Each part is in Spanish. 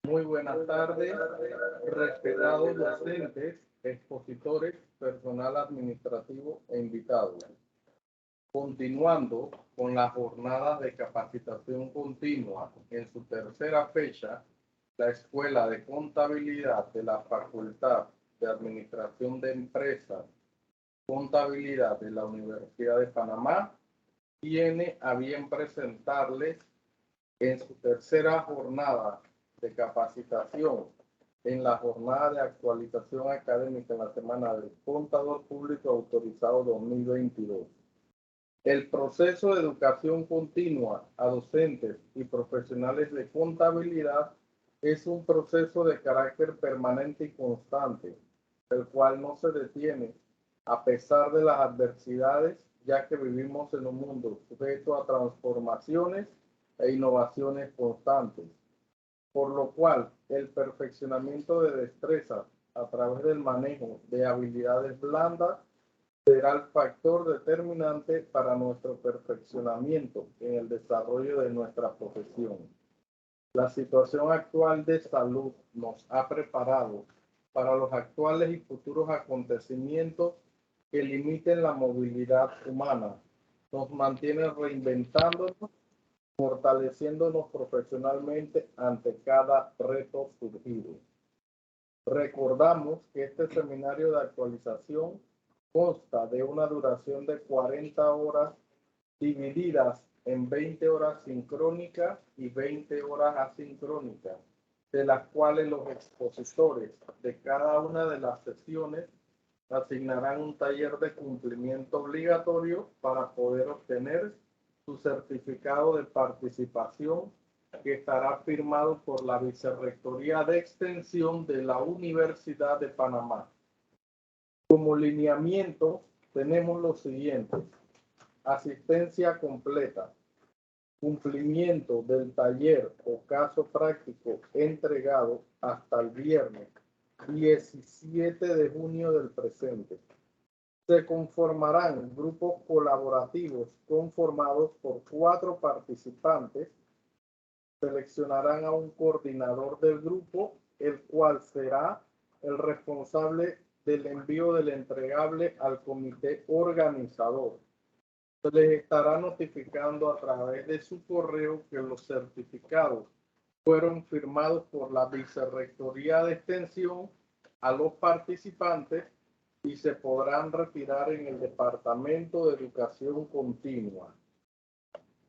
Muy buenas tardes, respetados docentes, expositores, personal administrativo e invitados. Continuando con las jornadas de capacitación continua en su tercera fecha, la Escuela de Contabilidad de la Facultad de Administración de Empresas, Contabilidad de la Universidad de Panamá tiene a bien presentarles en su tercera jornada de capacitación en la jornada de actualización académica en la semana del Contador Público Autorizado 2022. El proceso de educación continua a docentes y profesionales de contabilidad es un proceso de carácter permanente y constante, el cual no se detiene a pesar de las adversidades, ya que vivimos en un mundo sujeto a transformaciones e innovaciones constantes, por lo cual el perfeccionamiento de destrezas a través del manejo de habilidades blandas será el factor determinante para nuestro perfeccionamiento en el desarrollo de nuestra profesión. La situación actual de salud nos ha preparado para los actuales y futuros acontecimientos que limiten la movilidad humana. Nos mantiene reinventándonos, fortaleciéndonos profesionalmente ante cada reto surgido. Recordamos que este seminario de actualización consta de una duración de 40 horas divididas en 20 horas sincrónicas y 20 horas asincrónicas, de las cuales los expositores de cada una de las sesiones asignarán un taller de cumplimiento obligatorio para poder obtener su certificado de participación, que estará firmado por la Vicerrectoría de Extensión de la Universidad de Panamá. Como lineamiento tenemos los siguientes: asistencia completa, cumplimiento del taller o caso práctico entregado hasta el viernes 17 de junio del presente. Se conformarán grupos colaborativos conformados por 4 participantes. Seleccionarán a un coordinador del grupo, el cual será el responsable del envío del entregable al comité organizador. Se les estará notificando a través de su correo que los certificados fueron firmados por la Vicerrectoría de Extensión a los participantes y se podrán retirar en el Departamento de Educación Continua.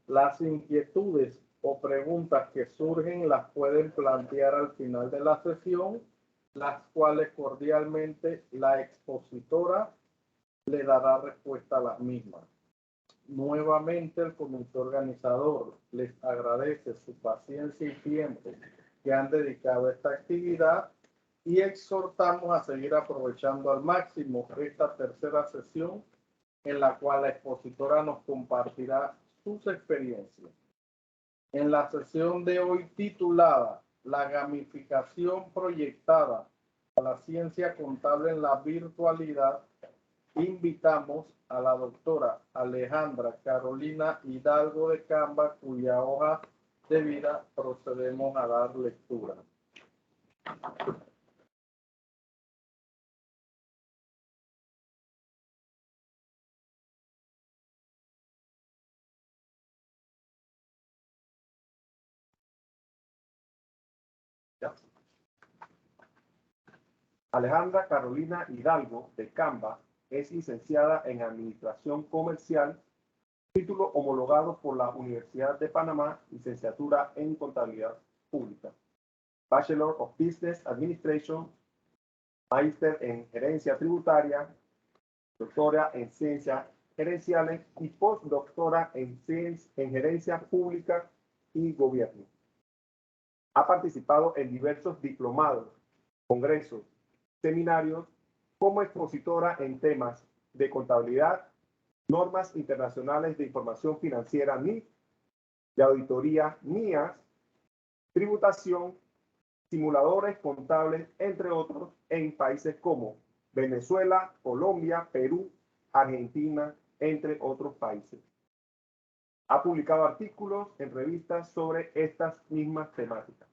Las inquietudes o preguntas que surgen las pueden plantear al final de la sesión, las cuales cordialmente la expositora le dará respuesta a las mismas. Nuevamente, el comité organizador les agradece su paciencia y tiempo que han dedicado a esta actividad y exhortamos a seguir aprovechando al máximo esta tercera sesión, en la cual la expositora nos compartirá sus experiencias. En la sesión de hoy, titulada "La gamificación proyectada a la ciencia contable en la virtualidad", invitamos a la doctora Alejandra Carolina Hidalgo de Camba, cuya hoja de vida procedemos a dar lectura. Alejandra Carolina Hidalgo de Camba es licenciada en Administración Comercial, título homologado por la Universidad de Panamá, licenciatura en Contabilidad Pública, Bachelor of Business Administration, Máster en Gerencia Tributaria, doctora en Ciencias Gerenciales y postdoctora en Gerencia Pública y Gobierno. Ha participado en diversos diplomados, congresos, seminarios como expositora en temas de contabilidad, normas internacionales de información financiera NIF, de auditoría NIAS, tributación, simuladores contables, entre otros, en países como Venezuela, Colombia, Perú, Argentina, entre otros países. Ha publicado artículos en revistas sobre estas mismas temáticas.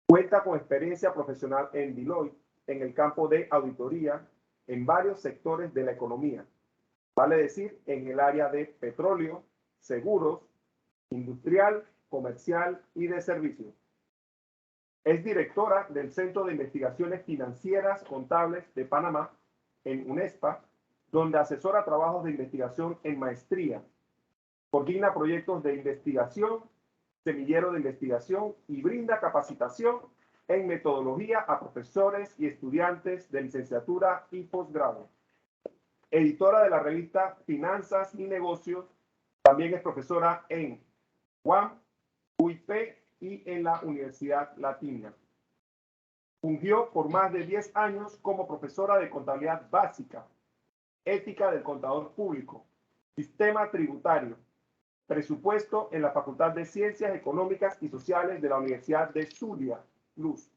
Cuenta con experiencia profesional en Deloitte en el campo de auditoría en varios sectores de la economía, vale decir, en el área de petróleo, seguros, industrial, comercial y de servicios. Es directora del Centro de Investigaciones Financieras Contables de Panamá, en UNESPA, donde asesora trabajos de investigación en maestría, coordina proyectos de investigación, semillero de investigación y brinda capacitación en metodología a profesores y estudiantes de licenciatura y posgrado. Editora de la revista Finanzas y Negocios, también es profesora en UAM, UIP y en la Universidad Latina. Fungió por más de 10 años como profesora de contabilidad básica, ética del contador público, sistema tributario, presupuesto en la Facultad de Ciencias Económicas y Sociales de la Universidad de Zulia, Luz,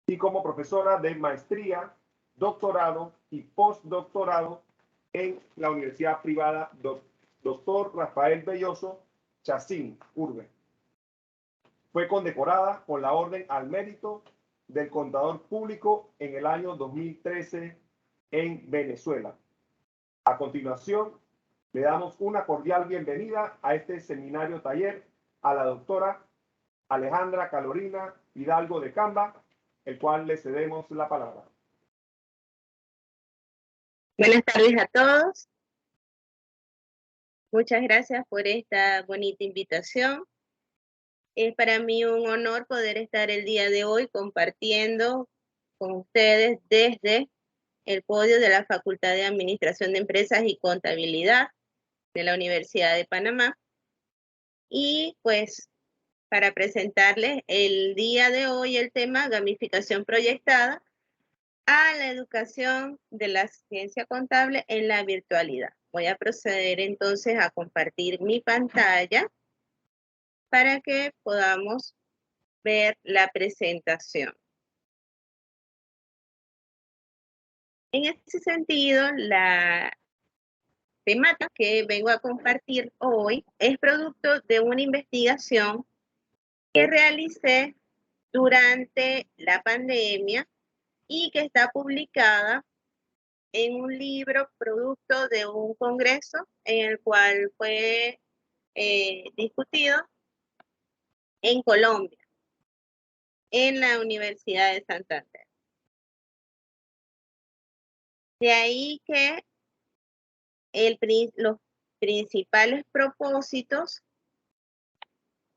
y como profesora de maestría, doctorado y postdoctorado en la Universidad Privada Dr. Rafael Belloso Chacín, Urbe. Fue condecorada con la Orden al Mérito del Contador Público en el año 2013 en Venezuela. A continuación, le damos una cordial bienvenida a este seminario taller a la doctora Alejandra Carolina Hidalgo de Camba, el cual le cedemos la palabra. Buenas tardes a todos. Muchas gracias por esta bonita invitación. Es para mí un honor poder estar el día de hoy compartiendo con ustedes desde el podio de la Facultad de Administración de Empresas y Contabilidad de la Universidad de Panamá. Y pues para presentarles el día de hoy el tema gamificación proyectada a la educación de la ciencia contable en la virtualidad. Voy a proceder entonces a compartir mi pantalla para que podamos ver la presentación. En este sentido, la temática que vengo a compartir hoy es producto de una investigación que realicé durante la pandemia y que está publicada en un libro producto de un congreso en el cual fue discutido en Colombia, en la Universidad de Santander. De ahí que los principales propósitos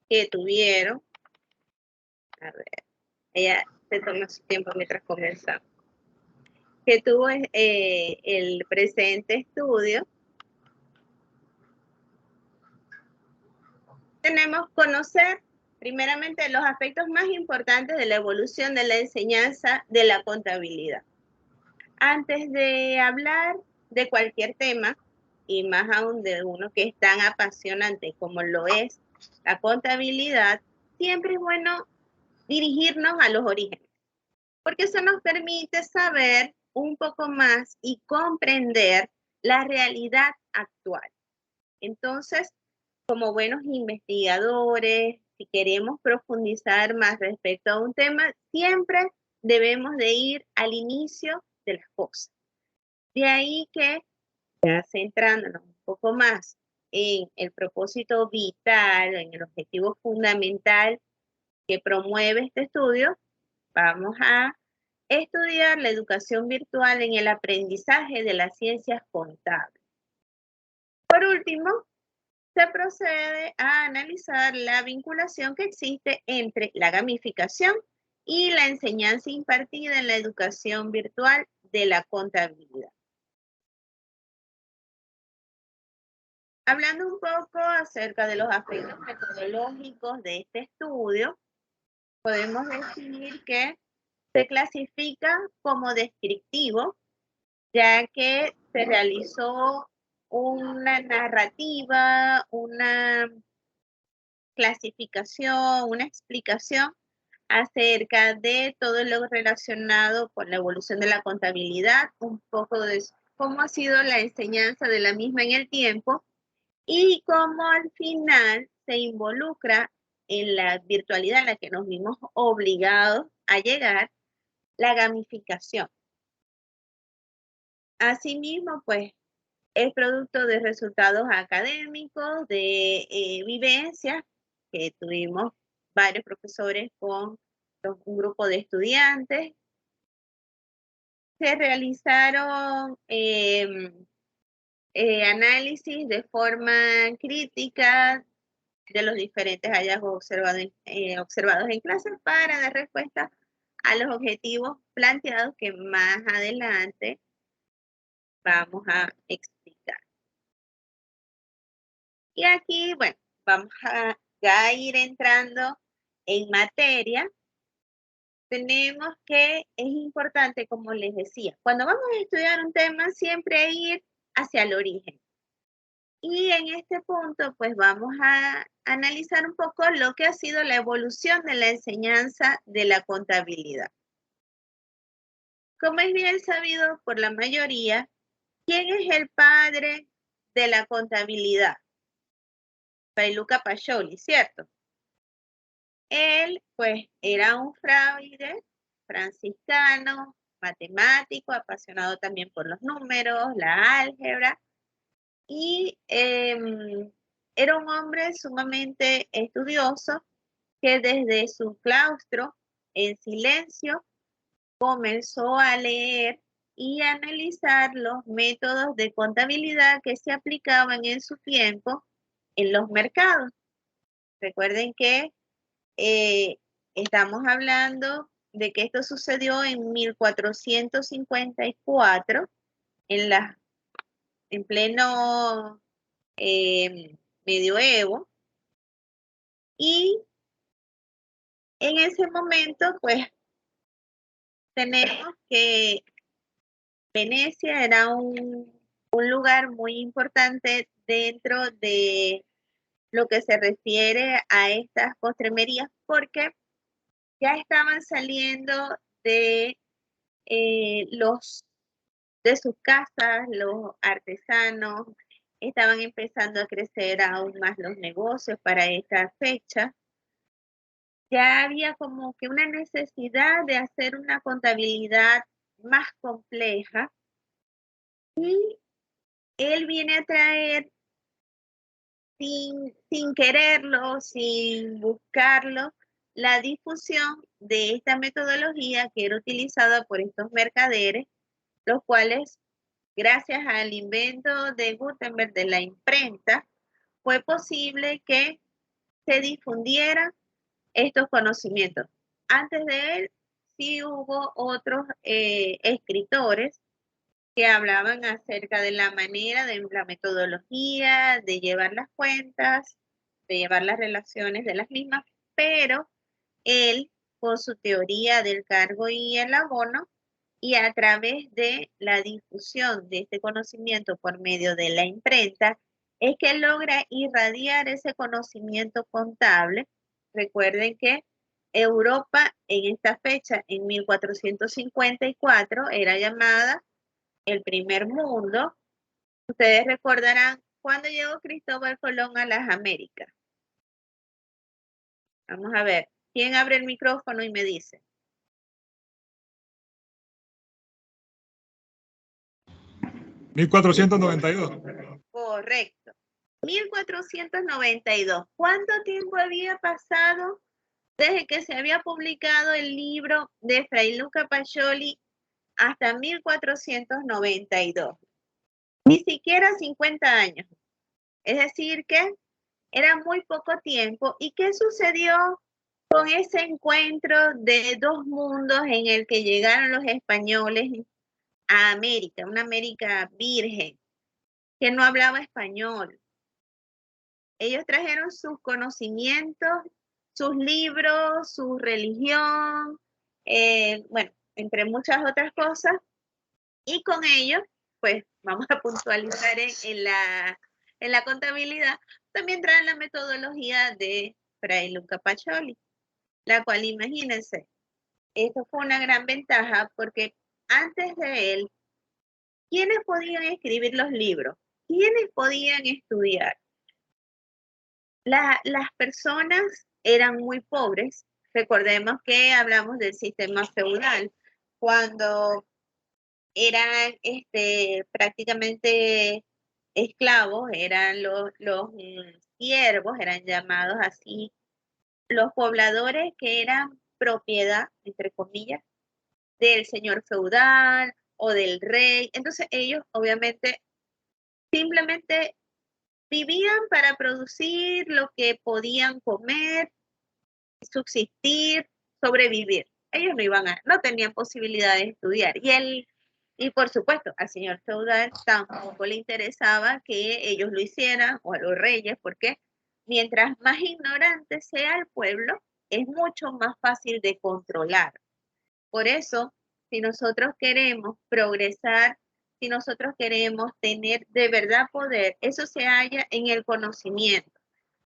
que tuvieron, a ver, ella se toma su tiempo mientras comenzamos, que tuvo el presente estudio, tenemos que conocer primeramente los aspectos más importantes de la evolución de la enseñanza de la contabilidad. Antes de hablar de cualquier tema, y más aún de uno que es tan apasionante como lo es la contabilidad, siempre es bueno dirigirnos a los orígenes, porque eso nos permite saber un poco más y comprender la realidad actual. Entonces, como buenos investigadores, si queremos profundizar más respecto a un tema, siempre debemos de ir al inicio de las cosas. De ahí que, ya centrándonos un poco más en el propósito vital, en el objetivo fundamental que promueve este estudio, vamos a estudiar la educación virtual en el aprendizaje de las ciencias contables. Por último, se procede a analizar la vinculación que existe entre la gamificación y la enseñanza impartida en la educación virtual de la contabilidad. Hablando un poco acerca de los aspectos metodológicos de este estudio, podemos decir que se clasifica como descriptivo, ya que se realizó una narrativa, una clasificación, una explicación acerca de todo lo relacionado con la evolución de la contabilidad, un poco de cómo ha sido la enseñanza de la misma en el tiempo y cómo al final se involucra en la virtualidad a la que nos vimos obligados a llegar, la gamificación. Asimismo, pues, es producto de resultados académicos, de vivencias que tuvimos varios profesores con un grupo de estudiantes. Se realizaron análisis de forma crítica de los diferentes hallazgos observados en clase para dar respuesta a los objetivos planteados que más adelante vamos a explicar. Y aquí, bueno, vamos a ya ir entrando en materia. Tenemos que, es importante, como les decía, cuando vamos a estudiar un tema, siempre ir hacia el origen. Y en este punto, pues vamos a analizar un poco lo que ha sido la evolución de la enseñanza de la contabilidad. Como es bien sabido por la mayoría, ¿quién es el padre de la contabilidad? Fray Luca Pacioli, ¿cierto? Él, pues, era un fraile franciscano, matemático, apasionado también por los números, la álgebra, y era un hombre sumamente estudioso que desde su claustro, en silencio, comenzó a leer y analizar los métodos de contabilidad que se aplicaban en su tiempo en los mercados. Recuerden que estamos hablando de que esto sucedió en 1454, en pleno medioevo, y en ese momento, pues, tenemos que Venecia era un lugar muy importante dentro de lo que se refiere a estas postremerías, porque ya estaban saliendo de de sus casas, los artesanos, estaban empezando a crecer aún más los negocios para esta fecha. Ya había como que una necesidad de hacer una contabilidad más compleja y él viene a traer sin quererlo, sin buscarlo, la difusión de esta metodología que era utilizada por estos mercaderes, los cuales, gracias al invento de Gutenberg de la imprenta, fue posible que se difundieran estos conocimientos. Antes de él, sí hubo otros escritores que hablaban acerca de la manera, de la metodología, de llevar las cuentas, de llevar las relaciones de las mismas, pero él, con su teoría del cargo y el abono, y a través de la difusión de este conocimiento por medio de la imprenta, es que logra irradiar ese conocimiento contable. Recuerden que Europa en esta fecha, en 1454, era llamada el primer mundo. Ustedes recordarán cuándo llegó Cristóbal Colón a las Américas. Vamos a ver, ¿quién abre el micrófono y me dice? 1492. Correcto. 1492. ¿Cuánto tiempo había pasado desde que se había publicado el libro de Fray Luca Pacioli hasta 1492? Ni siquiera 50 años. Es decir que era muy poco tiempo. ¿Y qué sucedió con ese encuentro de dos mundos en el que llegaron los españoles a América, una América virgen, que no hablaba español? Ellos trajeron sus conocimientos, sus libros, su religión, bueno, entre muchas otras cosas, y con ellos, pues vamos a puntualizar en la contabilidad, también traen la metodología de Fray Luca Pacioli, la cual, imagínense, esto fue una gran ventaja porque antes de él, ¿quiénes podían escribir los libros? ¿Quiénes podían estudiar? Las personas eran muy pobres. Recordemos que hablamos del sistema feudal, cuando eran prácticamente esclavos, eran los siervos, eran llamados así, los pobladores que eran propiedad, entre comillas, del señor feudal o del rey. Entonces ellos obviamente simplemente vivían para producir lo que podían comer, subsistir, sobrevivir. Ellos no tenían posibilidad de estudiar. Y por supuesto, al señor feudal tampoco le interesaba que ellos lo hicieran, o a los reyes, porque mientras más ignorante sea el pueblo, es mucho más fácil de controlar. Por eso, si nosotros queremos progresar, si nosotros queremos tener de verdad poder, eso se halla en el conocimiento.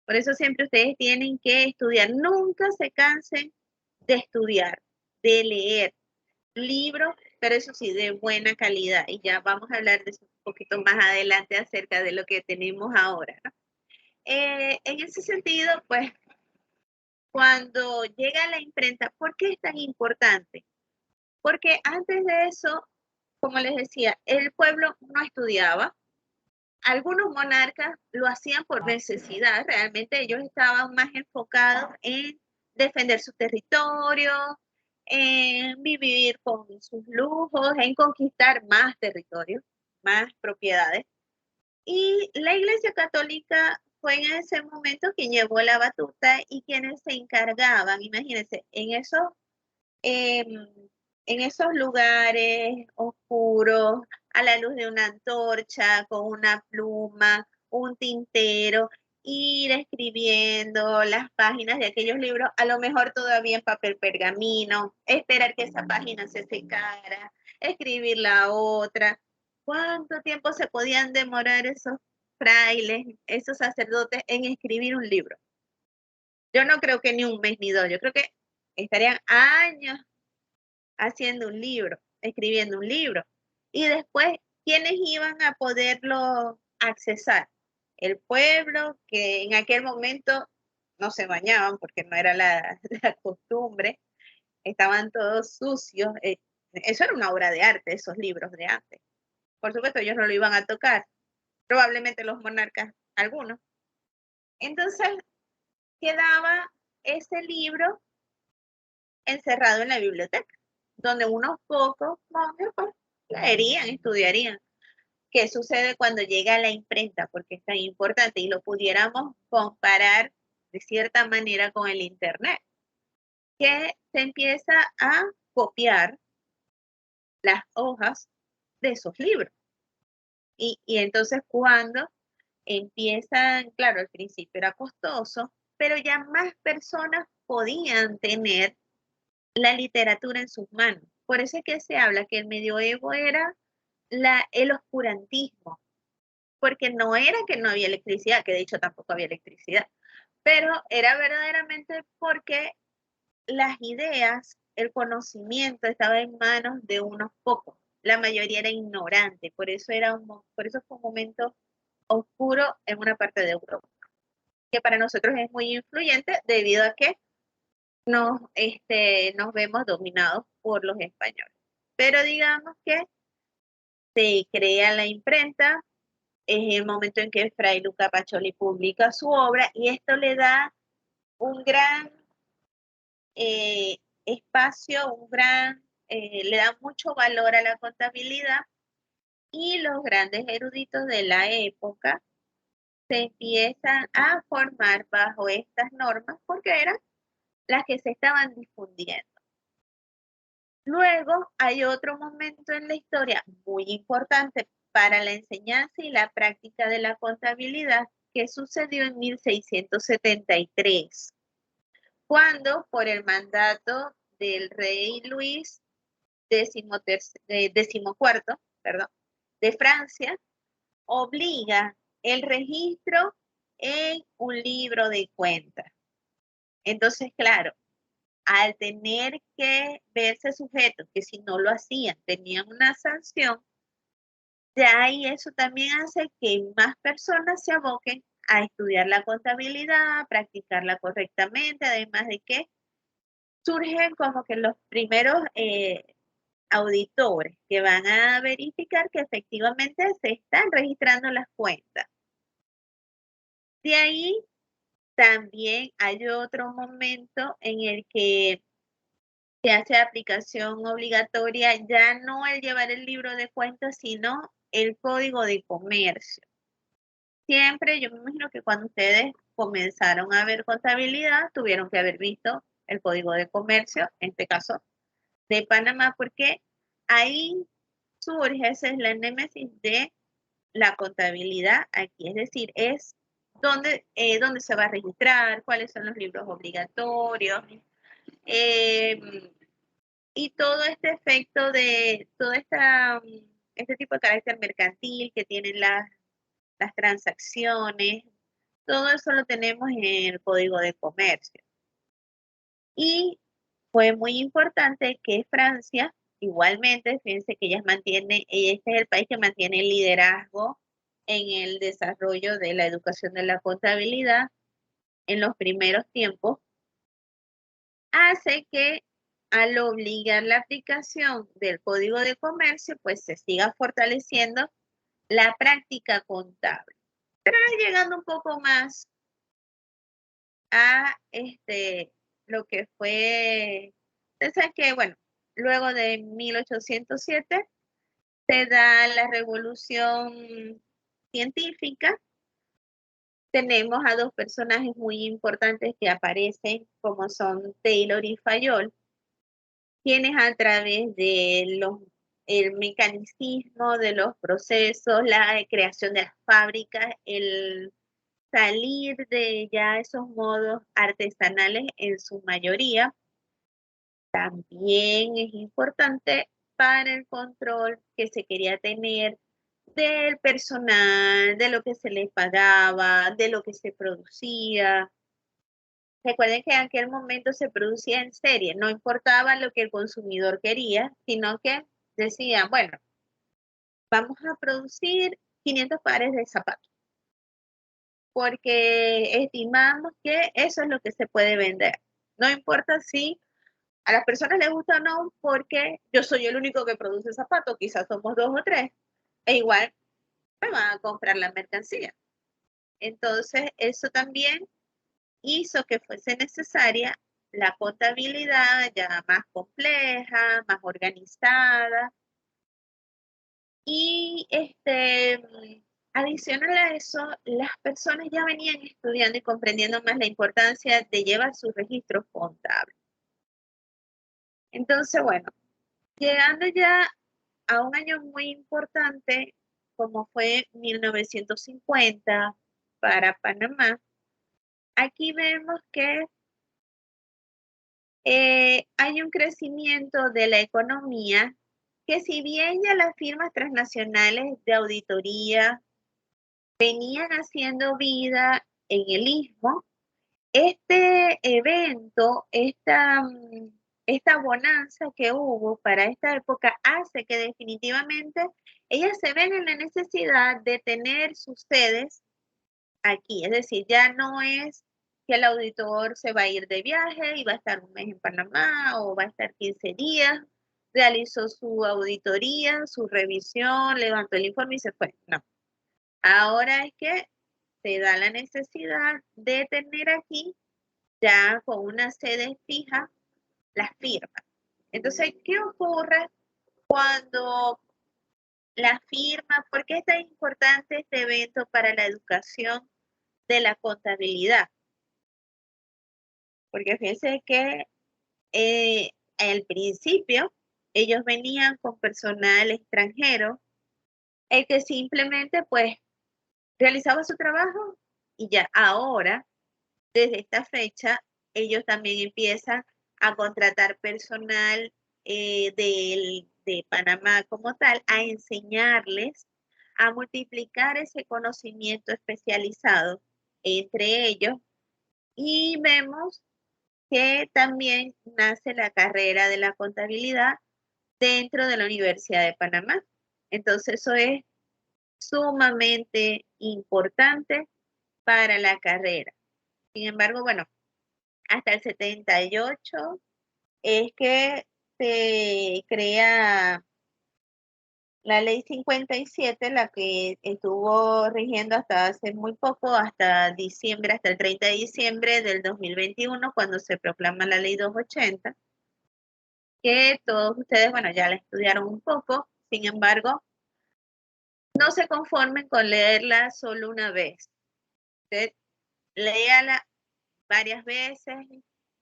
Por eso siempre ustedes tienen que estudiar. Nunca se cansen de estudiar, de leer libros, pero eso sí, de buena calidad. Y ya vamos a hablar de eso un poquito más adelante acerca de lo que tenemos ahora, ¿no? En ese sentido, pues, cuando llega la imprenta, ¿por qué es tan importante? Porque antes de eso, como les decía, el pueblo no estudiaba. Algunos monarcas lo hacían por necesidad, realmente ellos estaban más enfocados en defender su territorio, en vivir con sus lujos, en conquistar más territorios, más propiedades. Y la Iglesia Católica fue en ese momento quien llevó la batuta y quienes se encargaban, imagínense, en esos lugares oscuros, a la luz de una antorcha, con una pluma, un tintero, ir escribiendo las páginas de aquellos libros, a lo mejor todavía en papel pergamino, esperar que esa página se secara, escribir la otra. ¿Cuánto tiempo se podían demorar esos frailes, esos sacerdotes en escribir un libro? Yo no creo que ni un mes ni dos, yo creo que estarían años haciendo un libro, escribiendo un libro. Y después, ¿quiénes iban a poderlo accesar? El pueblo, que en aquel momento no se bañaban porque no era la costumbre, estaban todos sucios. Eso era una obra de arte, esos libros de antes. Por supuesto, ellos no lo iban a tocar, probablemente los monarcas, algunos. Entonces, quedaba ese libro encerrado en la biblioteca, donde unos pocos monjes pues, leerían, estudiarían. ¿Qué sucede cuando llega la imprenta? Porque es tan importante y lo pudiéramos comparar de cierta manera con el Internet, que se empieza a copiar las hojas de esos libros. Y entonces cuando empiezan, claro, al principio era costoso, pero ya más personas podían tener la literatura en sus manos. Por eso es que se habla que el medioevo era el oscurantismo, porque no era que no había electricidad, que de hecho tampoco había electricidad, pero era verdaderamente porque las ideas, el conocimiento estaba en manos de unos pocos. La mayoría era ignorante, por eso fue un momento oscuro en una parte de Europa, que para nosotros es muy influyente debido a que nos vemos dominados por los españoles. Pero digamos que se crea la imprenta, es el momento en que Fray Luca Pacioli publica su obra y esto le da un gran espacio, le da mucho valor a la contabilidad y los grandes eruditos de la época se empiezan a formar bajo estas normas porque eran las que se estaban difundiendo. Luego hay otro momento en la historia muy importante para la enseñanza y la práctica de la contabilidad que sucedió en 1673, cuando por el mandato del rey Luis XIV, de Francia, obliga el registro en un libro de cuentas. Entonces, claro, al tener que verse sujetos que si no lo hacían tenían una sanción, ya ahí eso también hace que más personas se aboquen a estudiar la contabilidad, practicarla correctamente, además de que surgen como que los primeros auditores que van a verificar que efectivamente se están registrando las cuentas. De ahí también hay otro momento en el que se hace aplicación obligatoria, ya no el llevar el libro de cuentas, sino el código de comercio. Siempre, yo me imagino que cuando ustedes comenzaron a ver contabilidad, tuvieron que haber visto el código de comercio, en este caso de Panamá, porque ahí surge, esa es la némesis de la contabilidad aquí, es decir, es dónde se va a registrar, cuáles son los libros obligatorios, y todo este efecto de este tipo de carácter mercantil que tienen las transacciones, todo eso lo tenemos en el Código de Comercio. Y fue muy importante que Francia, igualmente, fíjense que este es el país que mantiene el liderazgo en el desarrollo de la educación de la contabilidad en los primeros tiempos, hace que al obligar la aplicación del Código de Comercio, pues se siga fortaleciendo la práctica contable. Pero llegando un poco más a lo que fue, ustedes que, bueno, luego de 1807 se da la revolución científica. Tenemos a dos personajes muy importantes que aparecen, como son Taylor y Fayol, quienes a través de el mecanicismo de los procesos, la creación de las fábricas, el salir de ya esos modos artesanales en su mayoría, también es importante para el control que se quería tener del personal, de lo que se les pagaba, de lo que se producía. Recuerden que en aquel momento se producía en serie, no importaba lo que el consumidor quería, sino que decían, bueno, vamos a producir 500 pares de zapatos, porque estimamos que eso es lo que se puede vender. No importa si a las personas les gusta o no, porque yo soy el único que produce zapatos, quizás somos 2 o 3, e igual me van a comprar la mercancía. Entonces, eso también hizo que fuese necesaria la contabilidad ya más compleja, más organizada. Y adicional a eso, las personas ya venían estudiando y comprendiendo más la importancia de llevar sus registros contables. Entonces, bueno, llegando ya a un año muy importante, como fue 1950 para Panamá, aquí vemos que hay un crecimiento de la economía que si bien ya las firmas transnacionales de auditoría venían haciendo vida en el Istmo, Este evento, esta bonanza que hubo para esta época hace que definitivamente ellas se ven en la necesidad de tener sus sedes aquí. Es decir, ya no es que el auditor se va a ir de viaje y va a estar un mes en Panamá o va a estar 15 días, realizó su auditoría, su revisión, levantó el informe y se fue. No. Ahora es que se da la necesidad de tener aquí ya con una sede fija las firmas. Entonces, ¿qué ocurre cuando la firma, por qué es tan importante este evento para la educación de la contabilidad? Porque fíjense que al principio ellos venían con personal extranjero, el que simplemente pues realizaba su trabajo y ya ahora, desde esta fecha, ellos también empiezan a contratar personal de Panamá como tal, a enseñarles a multiplicar ese conocimiento especializado entre ellos y vemos que también nace la carrera de la contabilidad dentro de la Universidad de Panamá. Entonces eso es sumamente importante para la carrera. Sin embargo, bueno, hasta el 78 es que se crea la ley 57, la que estuvo rigiendo hasta hace muy poco, hasta diciembre, hasta el 30 de diciembre del 2021, cuando se proclama la ley 280, que todos ustedes, bueno, ya la estudiaron un poco, sin embargo, no se conformen con leerla solo una vez. Usted léala varias veces,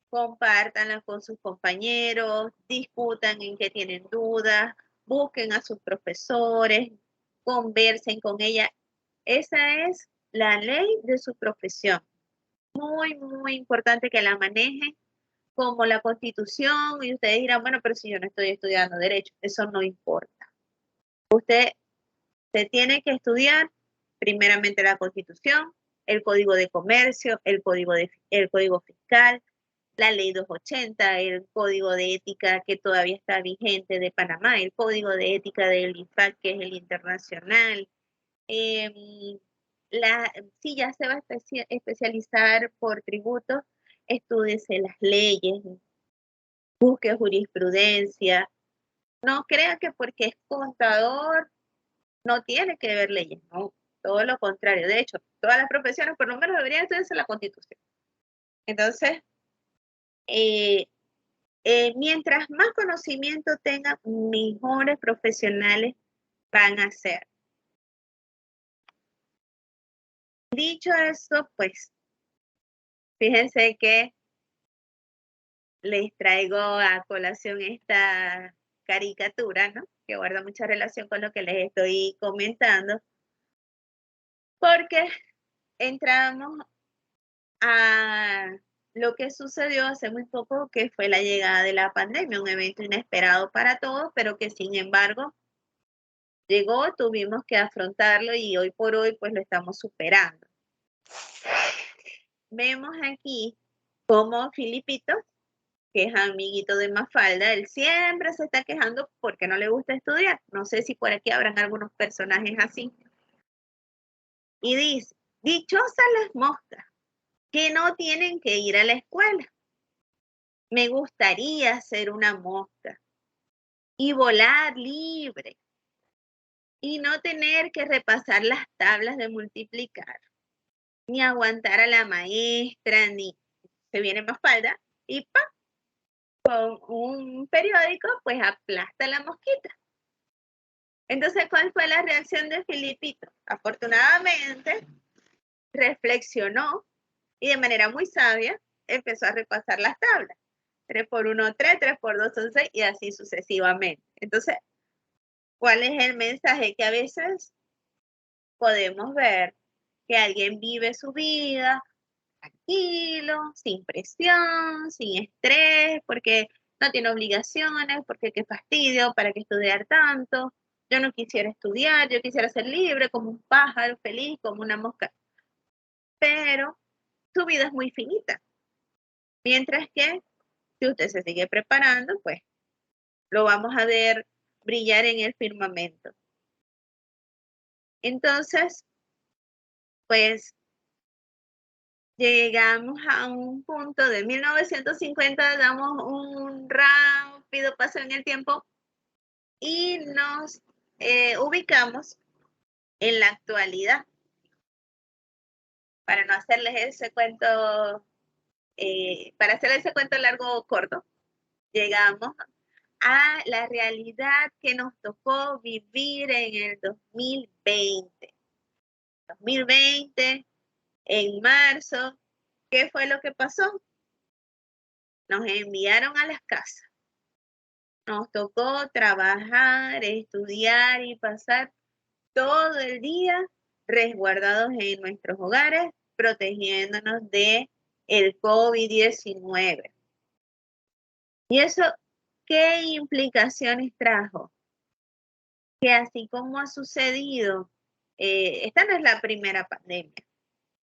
compártanla con sus compañeros, discutan en qué tienen dudas, busquen a sus profesores, conversen con ella. Esa es la ley de su profesión. Muy, muy importante que la manejen como la Constitución y ustedes dirán, bueno, pero si yo no estoy estudiando derecho, eso no importa. Usted se tiene que estudiar primeramente la Constitución, el Código de Comercio, el Código Fiscal, la Ley 280, el Código de Ética que todavía está vigente de Panamá, el Código de Ética del INFAC, que es el internacional. Si ya se va a especializar por tributos, estúdiese las leyes, busque jurisprudencia. No crea que porque es contador no tiene que ver leyes, no, todo lo contrario. De hecho, todas las profesiones por lo menos deberían estudiarse la Constitución. Entonces, mientras más conocimiento tengan, mejores profesionales van a ser. Dicho eso, pues, fíjense que les traigo a colación esta caricatura, ¿no? Que guarda mucha relación con lo que les estoy comentando, porque entramos a lo que sucedió hace muy poco, que fue la llegada de la pandemia, un evento inesperado para todos, pero que sin embargo llegó, tuvimos que afrontarlo y hoy por hoy pues lo estamos superando. Vemos aquí como Filipito, que es amiguito de Mafalda, él siempre se está quejando porque no le gusta estudiar. No sé si por aquí habrán algunos personajes así. Y dice, dichosas las moscas que no tienen que ir a la escuela. Me gustaría ser una mosca y volar libre y no tener que repasar las tablas de multiplicar, ni aguantar a la maestra, ni se viene Mafalda y ¡pam! Con un periódico, pues aplasta la mosquita. Entonces, ¿cuál fue la reacción de Filipito? Afortunadamente, reflexionó y de manera muy sabia empezó a repasar las tablas. 3 por 1, 3, 3 por 2 son 6 y así sucesivamente. Entonces, ¿cuál es el mensaje? Que a veces podemos ver que alguien vive su vida tranquilo, sin presión, sin estrés, porque no tiene obligaciones, porque qué fastidio, para qué estudiar tanto. Yo no quisiera estudiar, yo quisiera ser libre como un pájaro feliz, como una mosca. Pero su vida es muy finita. Mientras que si usted se sigue preparando, pues lo vamos a ver brillar en el firmamento. Entonces, pues llegamos a un punto de 1950, damos un rápido paso en el tiempo y nos ubicamos en la actualidad. Para no hacerles ese cuento, para hacer ese cuento largo o corto, llegamos a la realidad que nos tocó vivir en el 2020. 2020, en marzo, ¿qué fue lo que pasó? Nos enviaron a las casas. Nos tocó trabajar, estudiar y pasar todo el día resguardados en nuestros hogares, protegiéndonos de el COVID-19. ¿Y eso qué implicaciones trajo? Que así como ha sucedido, esta no es la primera pandemia,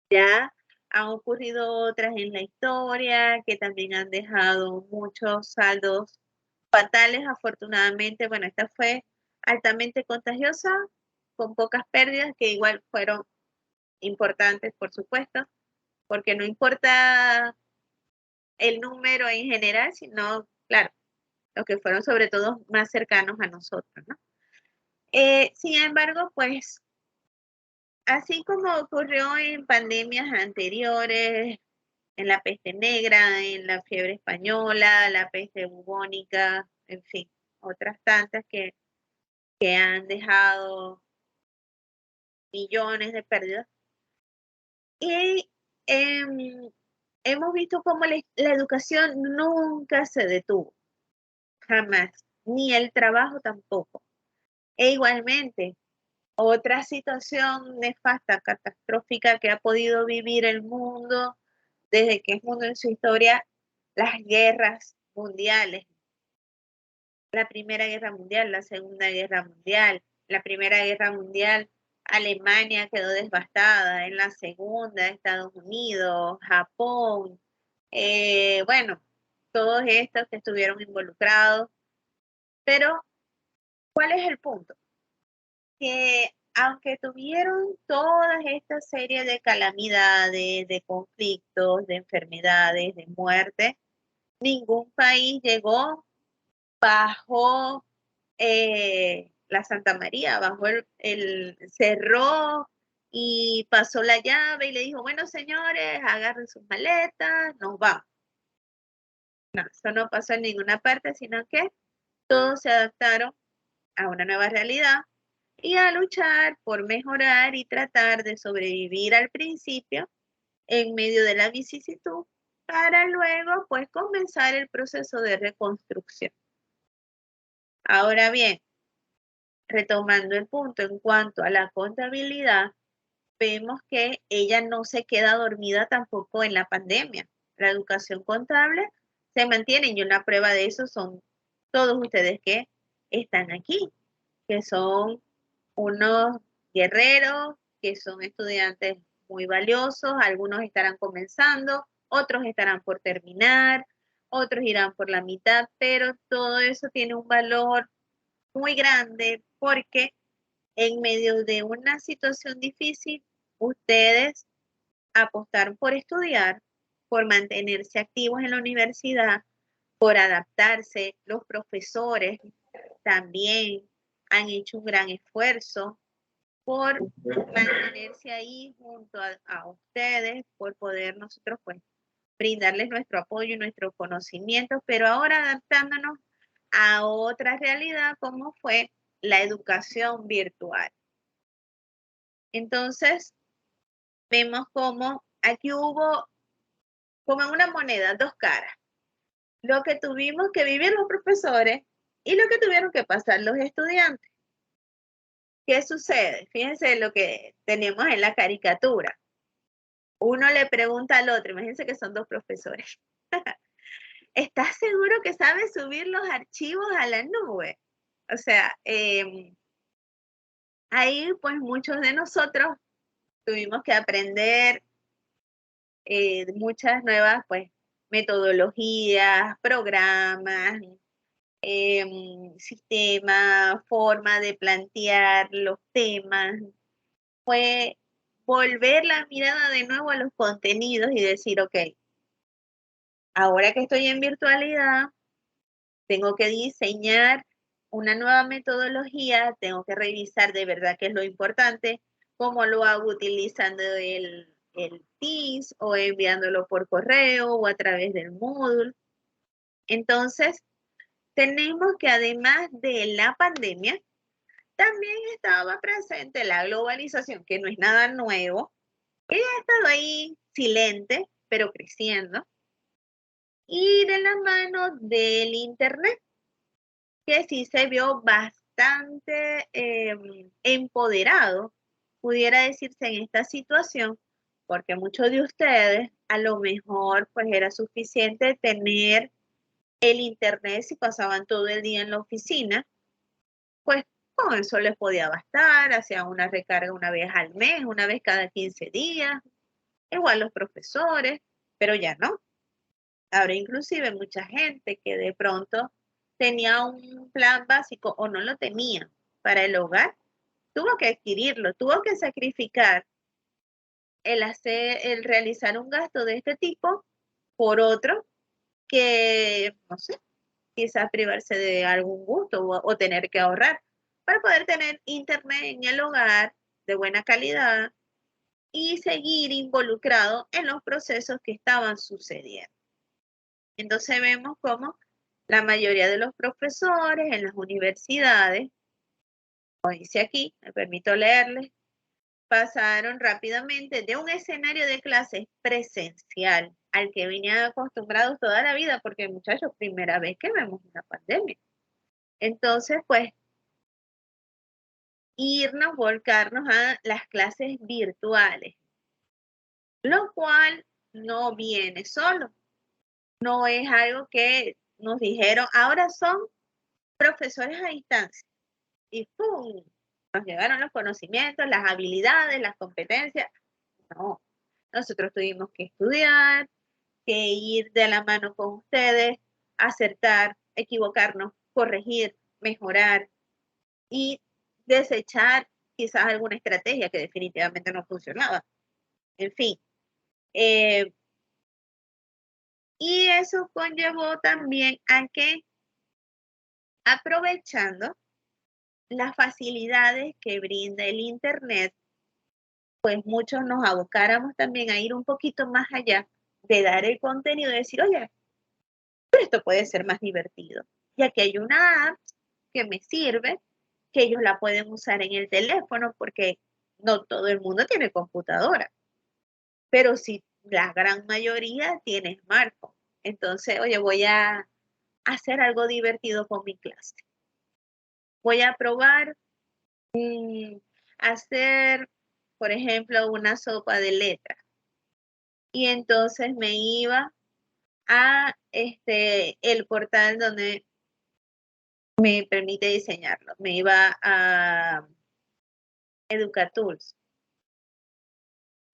ya han ocurrido otras en la historia que también han dejado muchos saldos fatales, afortunadamente. Bueno, esta fue altamente contagiosa, con pocas pérdidas, que igual fueron importantes, por supuesto, porque no importa el número en general, sino, claro, los que fueron sobre todo más cercanos a nosotros, ¿no? Sin embargo, pues, así como ocurrió en pandemias anteriores, en la peste negra, en la fiebre española, la peste bubónica, en fin, otras tantas que han dejado millones de pérdidas. Y hemos visto cómo la educación nunca se detuvo, jamás, ni el trabajo tampoco. E igualmente, otra situación nefasta, catastrófica que ha podido vivir el mundo desde que es mundo en su historia, las guerras mundiales. La Primera Guerra Mundial, la Segunda Guerra Mundial. La Primera Guerra Mundial, Alemania quedó devastada. En la Segunda, Estados Unidos, Japón. Bueno, todos estos que estuvieron involucrados. Pero, ¿cuál es el punto? Que aunque tuvieron todas estas series de calamidades, de conflictos, de enfermedades, de muerte, ningún país llegó bajo la Santa María, bajó cerró y pasó la llave y le dijo, bueno, señores, agarren sus maletas, nos vamos. No, eso no pasó en ninguna parte, sino que todos se adaptaron a una nueva realidad y a luchar por mejorar y tratar de sobrevivir al principio en medio de la vicisitud para luego pues comenzar el proceso de reconstrucción. Ahora bien, retomando el punto en cuanto a la contabilidad, vemos que ella no se queda dormida tampoco en la pandemia. La educación contable se mantiene y una prueba de eso son todos ustedes que están aquí, que son unos guerreros, que son estudiantes muy valiosos, algunos estarán comenzando, otros estarán por terminar, otros irán por la mitad, pero todo eso tiene un valor muy grande porque en medio de una situación difícil, ustedes apostaron por estudiar, por mantenerse activos en la universidad, por adaptarse. Los profesores también han hecho un gran esfuerzo por mantenerse ahí junto a ustedes, por poder nosotros pues brindarles nuestro apoyo y nuestro conocimiento, pero ahora adaptándonos a otra realidad como fue la educación virtual. Entonces, vemos como aquí hubo como en una moneda, dos caras. Lo que tuvimos que vivir los profesores y lo que tuvieron que pasar los estudiantes. ¿Qué sucede? Fíjense lo que tenemos en la caricatura. Uno le pregunta al otro, imagínense que son dos profesores. ¿Estás seguro que sabes subir los archivos a la nube? O sea, ahí pues muchos de nosotros tuvimos que aprender muchas nuevas, pues, metodologías, programas, sistema, forma de plantear los temas. Fue volver la mirada de nuevo a los contenidos y decir, ok, ahora que estoy en virtualidad, tengo que diseñar una nueva metodología, tengo que revisar de verdad qué es lo importante, cómo lo hago utilizando el Teams o enviándolo por correo o a través del Moodle. Entonces, tenemos que además de la pandemia, también estaba presente la globalización, que no es nada nuevo, que ha estado ahí silente, pero creciendo, y de la mano del Internet, que sí se vio bastante empoderado, pudiera decirse, en esta situación, porque muchos de ustedes a lo mejor pues era suficiente tener el Internet si pasaban todo el día en la oficina, pues con eso les podía bastar, hacían una recarga una vez al mes, una vez cada 15 días, igual los profesores, pero ya no. Ahora inclusive mucha gente que de pronto tenía un plan básico o no lo tenía para el hogar, tuvo que adquirirlo, tuvo que sacrificar el realizar un gasto de este tipo por otro que, no sé, quizás privarse de algún gusto o tener que ahorrar para poder tener internet en el hogar de buena calidad y seguir involucrado en los procesos que estaban sucediendo. Entonces vemos cómo la mayoría de los profesores en las universidades, como dice aquí, me permito leerles, pasaron rápidamente de un escenario de clases presencial al que venían acostumbrados toda la vida, porque muchachos, primera vez que vemos una pandemia. Entonces, pues, volcarnos a las clases virtuales, lo cual no viene solo, no es algo que nos dijeron, ahora son profesores a distancia y ¡pum! Nos llegaron los conocimientos, las habilidades, las competencias. No, nosotros tuvimos que estudiar, que ir de la mano con ustedes, acertar, equivocarnos, corregir, mejorar y desechar quizás alguna estrategia que definitivamente no funcionaba. En fin. Y eso conllevó también a que, aprovechando las facilidades que brinda el Internet, pues muchos nos abocáramos también a ir un poquito más allá de dar el contenido, de decir, oye, esto puede ser más divertido. Y aquí hay una app que me sirve, que ellos la pueden usar en el teléfono, porque no todo el mundo tiene computadora, pero sí la gran mayoría tiene smartphone. Entonces, oye, voy a hacer algo divertido con mi clase. Voy a probar hacer, por ejemplo, una sopa de letras. Y entonces me iba a el portal donde me permite diseñarlo. Me iba a Educatools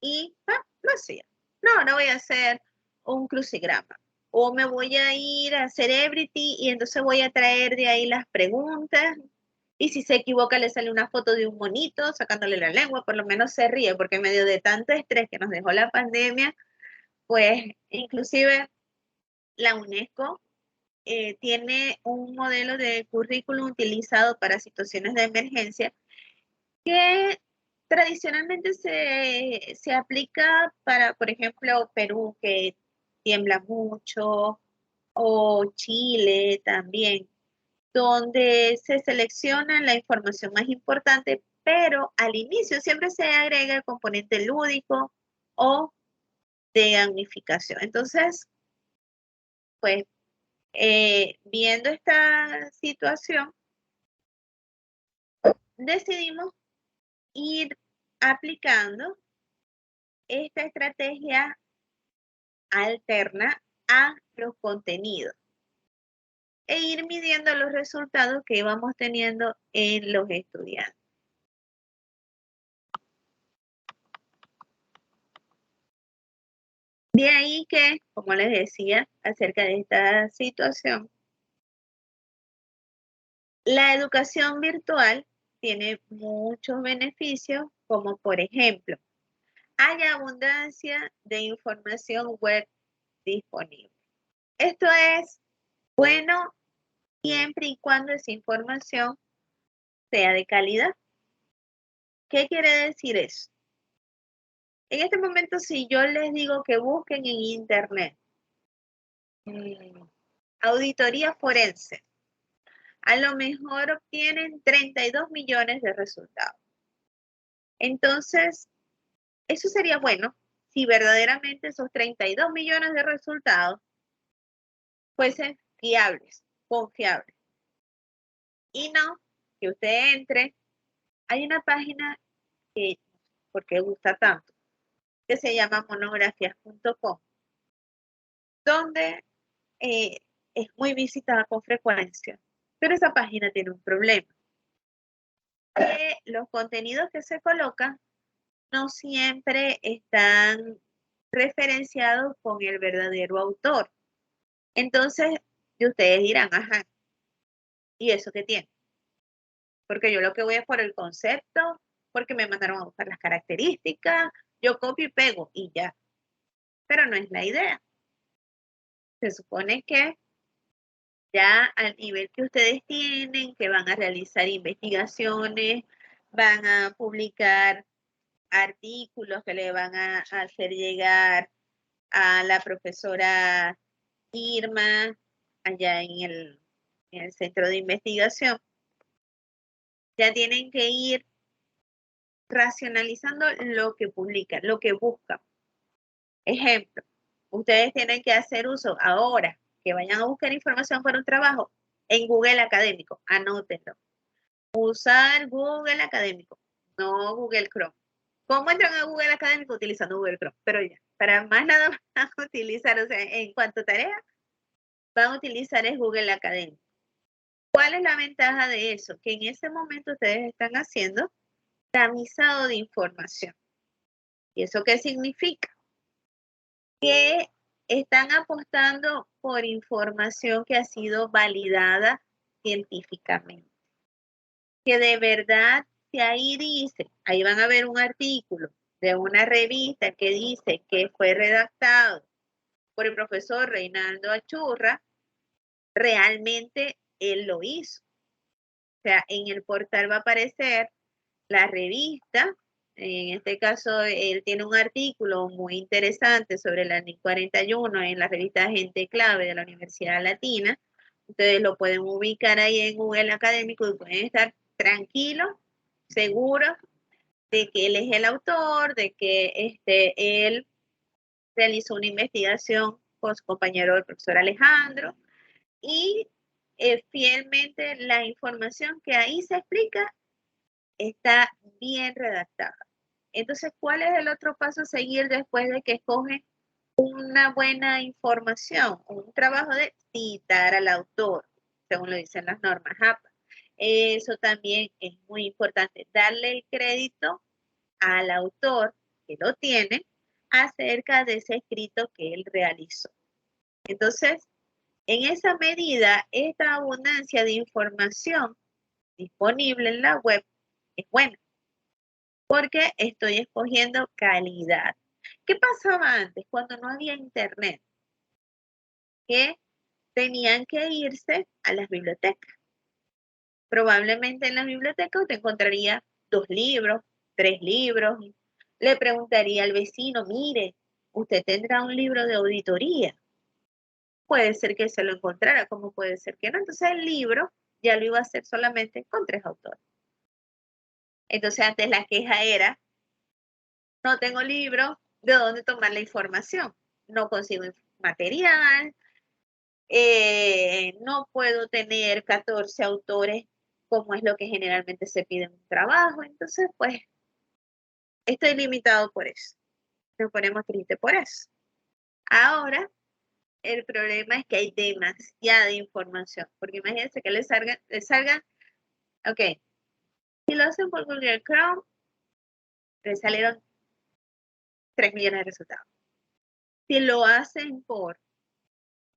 y lo hacía. No voy a hacer un crucigrama. O me voy a ir a Cerebrity y entonces voy a traer de ahí las preguntas. Y si se equivoca, le sale una foto de un monito sacándole la lengua, por lo menos se ríe, porque en medio de tanto estrés que nos dejó la pandemia, pues inclusive la UNESCO tiene un modelo de currículum utilizado para situaciones de emergencia que tradicionalmente se aplica para, por ejemplo, Perú, que tiembla mucho, o Chile también, donde se selecciona la información más importante, pero al inicio siempre se agrega el componente lúdico o de gamificación. Entonces, pues, viendo esta situación, decidimos ir aplicando esta estrategia alterna a los contenidos e ir midiendo los resultados que íbamos teniendo en los estudiantes. De ahí que, como les decía, acerca de esta situación, la educación virtual tiene muchos beneficios, como por ejemplo, hay abundancia de información web disponible. Esto es bueno siempre y cuando esa información sea de calidad. ¿Qué quiere decir eso? En este momento, si yo les digo que busquen en internet auditoría forense, a lo mejor obtienen 32 millones de resultados. Entonces, eso sería bueno si verdaderamente esos 32 millones de resultados fuesen fiables, confiables. Y no que usted entre, hay una página que, porque gusta tanto, que se llama monografías.com, donde es muy visitada con frecuencia, pero esa página tiene un problema. Los contenidos que se colocan no siempre están referenciados con el verdadero autor. Entonces, ustedes dirán, ajá, ¿y eso qué tiene? Porque yo lo que voy es por el concepto, porque me mandaron a buscar las características, yo copio y pego y ya. Pero no es la idea. Se supone que ya al nivel que ustedes tienen, que van a realizar investigaciones, van a publicar artículos que le van a hacer llegar a la profesora Irma allá en el centro de investigación, ya tienen que ir racionalizando lo que publican, lo que buscan. Ejemplo, ustedes tienen que hacer uso ahora que vayan a buscar información para un trabajo en Google Académico, anótenlo. Usar Google Académico, no Google Chrome. ¿Cómo entran a Google Académico? Utilizando Google Chrome, pero ya, para más nada van a utilizar, o sea, en cuanto a tarea, van a utilizar es Google Académico. ¿Cuál es la ventaja de eso? Que en ese momento ustedes están haciendo tamizado de información. ¿Y eso qué significa? Que están apostando por información que ha sido validada científicamente. Que de verdad, si ahí dice, ahí van a ver un artículo de una revista que dice que fue redactado por el profesor Reinaldo Achurra, realmente él lo hizo. O sea, en el portal va a aparecer la revista. En este caso, él tiene un artículo muy interesante sobre la NIC 41 en la revista Gente Clave de la Universidad Latina. Ustedes lo pueden ubicar ahí en Google Académico y pueden estar tranquilos, seguros de que él es el autor, de que él realizó una investigación con su compañero, el profesor Alejandro, y fielmente la información que ahí se explica está bien redactada. Entonces, ¿cuál es el otro paso a seguir después de que escogen una buena información? Un trabajo de citar al autor, según lo dicen las normas APA. Eso también es muy importante, darle el crédito al autor que lo tiene acerca de ese escrito que él realizó. Entonces, en esa medida, esta abundancia de información disponible en la web es buena, porque estoy escogiendo calidad. ¿Qué pasaba antes cuando no había internet? Que tenían que irse a las bibliotecas. Probablemente en las bibliotecas usted encontraría 2 libros, 3 libros. Le preguntaría al vecino, mire, usted tendrá un libro de auditoría. Puede ser que se lo encontrara, como puede ser que no. Entonces el libro ya lo iba a hacer solamente con 3 autores. Entonces antes la queja era, no tengo libro, ¿de dónde tomar la información? No consigo material, no puedo tener 14 autores como es lo que generalmente se pide en un trabajo. Entonces, pues, estoy limitado por eso. Nos ponemos tristes por eso. Ahora, el problema es que hay demasiada información, porque imagínense que le salgan, ok, si lo hacen por Google Chrome, le salieron 3 millones de resultados. Si lo hacen por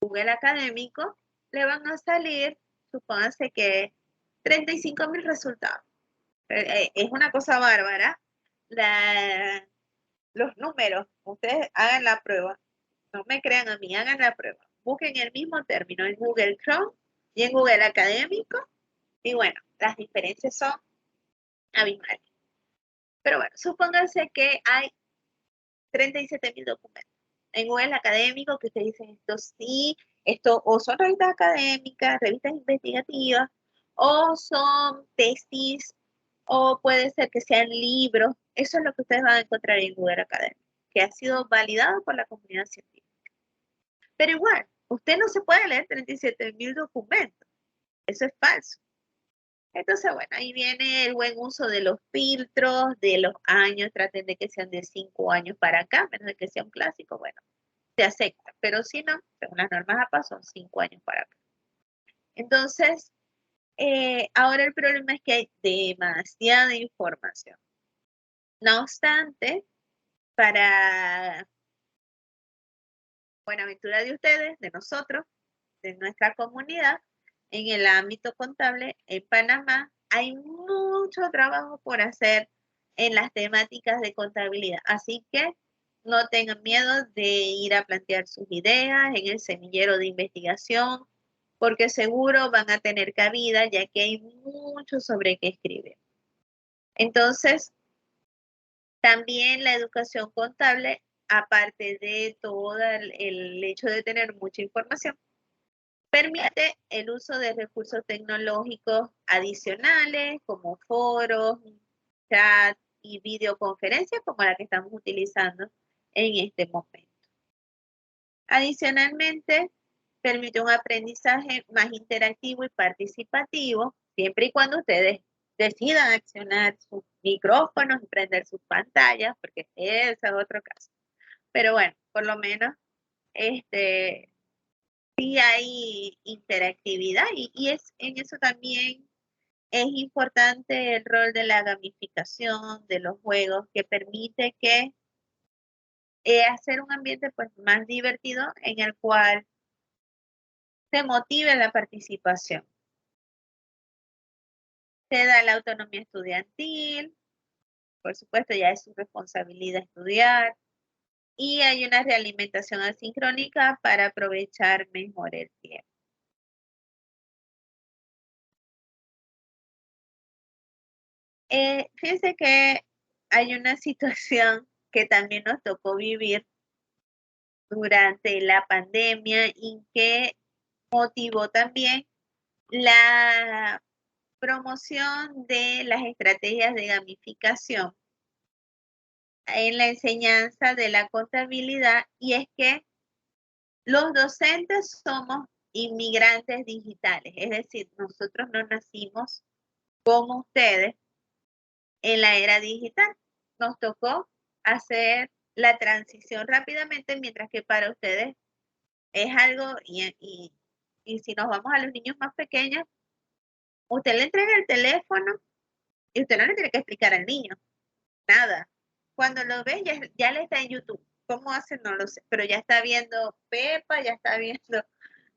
Google Académico, le van a salir, supóngase que 35.000 resultados. Es una cosa bárbara. Los números, ustedes hagan la prueba. No me crean a mí, hagan la prueba. Busquen el mismo término en Google Chrome y en Google Académico. Y bueno, las diferencias son abismales. Pero bueno, supónganse que hay 37.000 documentos. En Google Académico que ustedes dicen esto sí, esto o son revistas académicas, revistas investigativas, o son tesis, o puede ser que sean libros. Eso es lo que ustedes van a encontrar en Google Académico, que ha sido validado por la comunidad científica. Pero igual, usted no se puede leer 37.000 documentos. Eso es falso. Entonces, bueno, ahí viene el buen uso de los filtros, de los años, traten de que sean de 5 años para acá, menos de que sea un clásico, bueno, se acepta, pero si no, según las normas APA son 5 años para acá. Entonces, ahora el problema es que hay demasiada información. No obstante, para buenaventura de ustedes, de nosotros, de nuestra comunidad, en el ámbito contable en Panamá, hay mucho trabajo por hacer en las temáticas de contabilidad. Así que no tengan miedo de ir a plantear sus ideas en el semillero de investigación, porque seguro van a tener cabida, ya que hay mucho sobre qué escribir. Entonces, también la educación contable, aparte de todo el hecho de tener mucha información, permite el uso de recursos tecnológicos adicionales como foros, chat y videoconferencias como la que estamos utilizando en este momento. Adicionalmente, permite un aprendizaje más interactivo y participativo, siempre y cuando ustedes decidan accionar sus micrófonos y prender sus pantallas, porque ese es otro caso. Pero bueno, por lo menos sí hay interactividad y en eso también es importante el rol de la gamificación de los juegos que permite que hacer un ambiente pues más divertido en el cual se motive la participación. Se da la autonomía estudiantil, por supuesto ya es su responsabilidad estudiar y hay una realimentación asincrónica para aprovechar mejor el tiempo. Fíjense que hay una situación que también nos tocó vivir durante la pandemia y que motivó también la promoción de las estrategias de gamificación en la enseñanza de la contabilidad, y es que los docentes somos inmigrantes digitales, es decir, nosotros no nacimos como ustedes en la era digital. Nos tocó hacer la transición rápidamente, mientras que para ustedes es algo, y si nos vamos a los niños más pequeños, usted le entrega el teléfono y usted no le tiene que explicar al niño, nada. Cuando lo ve, ya le está en YouTube. ¿Cómo hace? No lo sé, pero ya está viendo Pepa, ya está viendo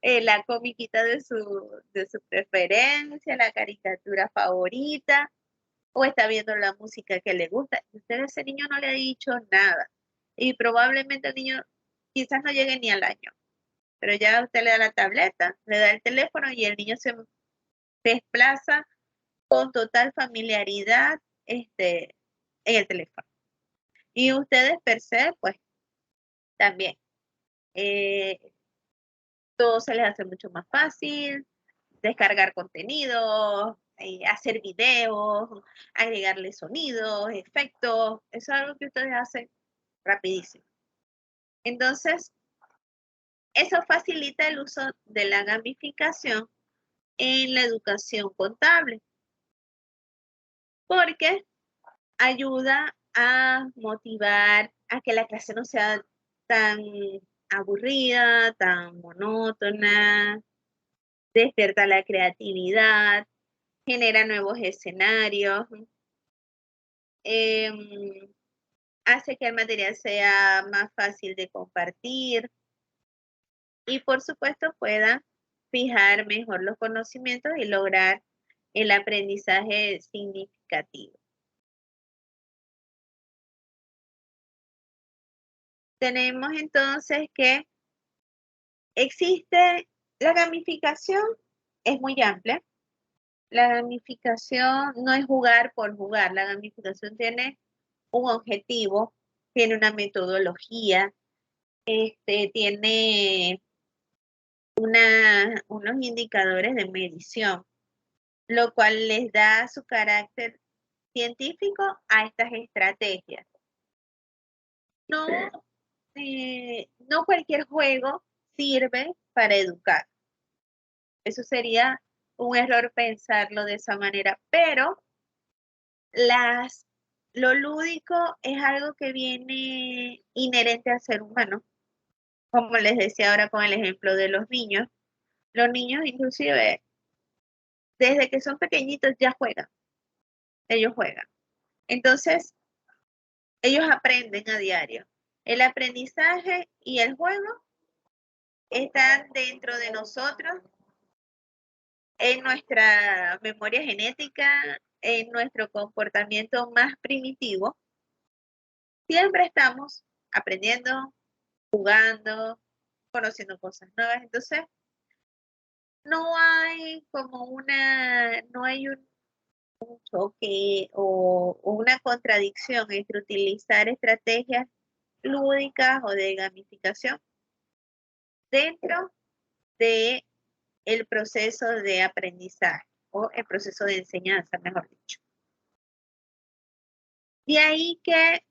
la comiquita de su preferencia, la caricatura favorita, o está viendo la música que le gusta. Usted a ese niño no le ha dicho nada. Y probablemente el niño quizás no llegue ni al año, pero ya usted le da la tableta, le da el teléfono y el niño se desplaza con total familiaridad en el teléfono. Y ustedes per se, pues también, todo se les hace mucho más fácil, descargar contenido, hacer videos, agregarle sonidos, efectos, eso es algo que ustedes hacen rapidísimo. Entonces, eso facilita el uso de la gamificación en la educación contable, porque ayuda a motivar a que la clase no sea tan aburrida, tan monótona, despierta la creatividad, genera nuevos escenarios. hace que el material sea más fácil de compartir y por supuesto pueda fijar mejor los conocimientos y lograr el aprendizaje significativo. Tenemos entonces que existe la gamificación, es muy amplia. La gamificación no es jugar por jugar, la gamificación tiene un objetivo, tiene una metodología, tiene unos indicadores de medición, lo cual les da su carácter científico a estas estrategias. No, no cualquier juego sirve para educar. Eso sería un error pensarlo de esa manera, pero lo lúdico es algo que viene inherente al ser humano. Como les decía ahora con el ejemplo de los niños inclusive desde que son pequeñitos ya juegan, ellos juegan. Entonces, ellos aprenden a diario. El aprendizaje y el juego están dentro de nosotros, en nuestra memoria genética, en nuestro comportamiento más primitivo. Siempre estamos aprendiendo, jugando, conociendo cosas nuevas. Entonces, no hay como no hay un choque o una contradicción entre utilizar estrategias lúdicas o de gamificación dentro de el proceso de aprendizaje o el proceso de enseñanza, mejor dicho. De ahí que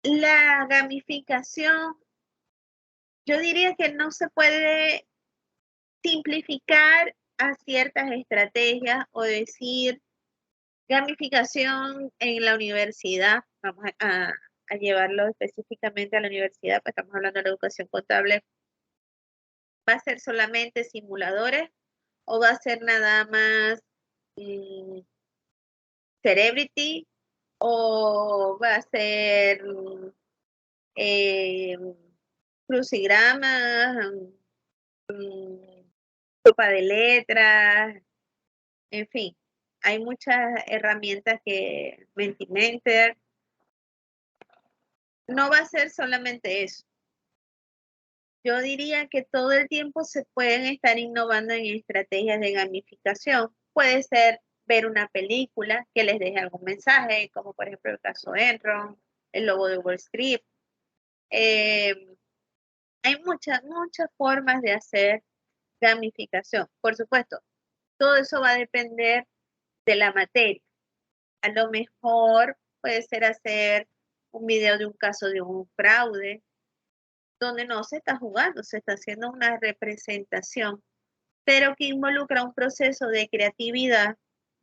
la gamificación, yo diría que no se puede simplificar a ciertas estrategias o decir gamificación en la universidad, vamos a llevarlo específicamente a la universidad, pues estamos hablando de la educación contable, ¿va a ser solamente simuladores o va a ser nada más Cerebrity o va a ser crucigramas, sopa de letras, en fin, hay muchas herramientas que Mentimeter. No va a ser solamente eso. Yo diría que todo el tiempo se pueden estar innovando en estrategias de gamificación. Puede ser ver una película que les deje algún mensaje, como por ejemplo el caso Enron, el lobo de Wall Street. Hay muchas formas de hacer gamificación. Por supuesto, todo eso va a depender de la materia. A lo mejor puede ser hacer un video de un caso de un fraude, donde no se está jugando, se está haciendo una representación, pero que involucra un proceso de creatividad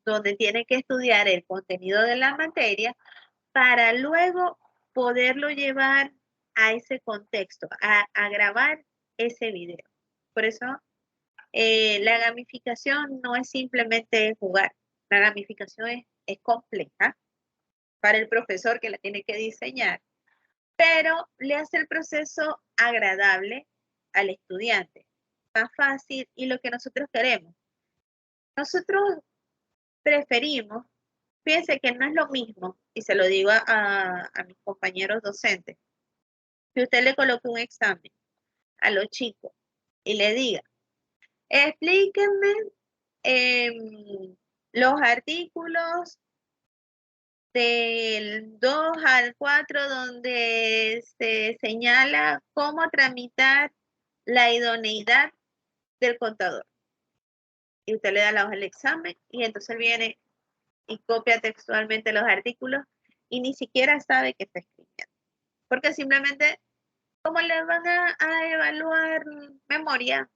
donde tiene que estudiar el contenido de la materia para luego poderlo llevar a ese contexto, a grabar ese video. Por eso la gamificación no es simplemente jugar, la gamificación es compleja para el profesor que la tiene que diseñar, pero le hace el proceso agradable al estudiante, más fácil y lo que nosotros queremos. Nosotros preferimos, fíjense que no es lo mismo, y se lo digo a mis compañeros docentes, que usted le coloque un examen a los chicos y le diga, explíquenme los artículos del 2 al 4 donde se señala cómo tramitar la idoneidad del contador. Y usted le da la hoja del examen y entonces viene y copia textualmente los artículos y ni siquiera sabe qué está escribiendo. Porque simplemente, como le van a evaluar memoria,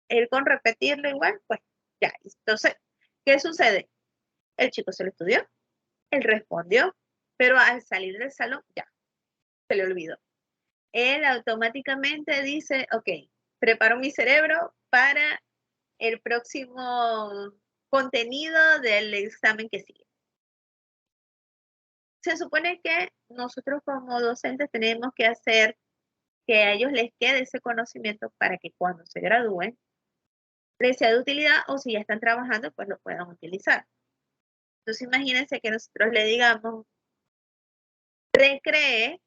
él con repetirlo igual, pues ya. Entonces, ¿qué sucede? El chico se lo estudió, él respondió, pero al salir del salón ya, se le olvidó. Él automáticamente dice, ok, preparo mi cerebro para el próximo contenido del examen que sigue. se supone que nosotros como docentes tenemos que hacer que a ellos les quede ese conocimiento para que cuando se gradúen les sea de utilidad o si ya están trabajando, pues lo puedan utilizar. Entonces imagínense que nosotros le digamos, recree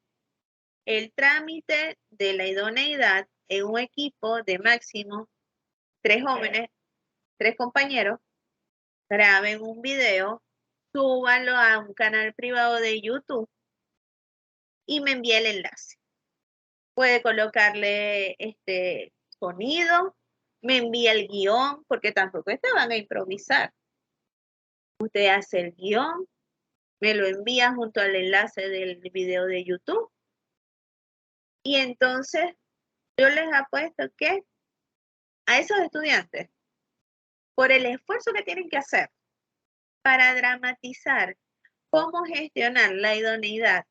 el trámite de la idoneidad en un equipo de máximo 3 jóvenes, 3 compañeros, graben un video, súbanlo a un canal privado de YouTube y me envíe el enlace. Puede colocarle sonido, me envía el guión, porque tampoco van a improvisar. Usted hace el guión, me lo envía junto al enlace del video de YouTube. Y entonces yo les apuesto que a esos estudiantes, por el esfuerzo que tienen que hacer para dramatizar cómo gestionar la idoneidad,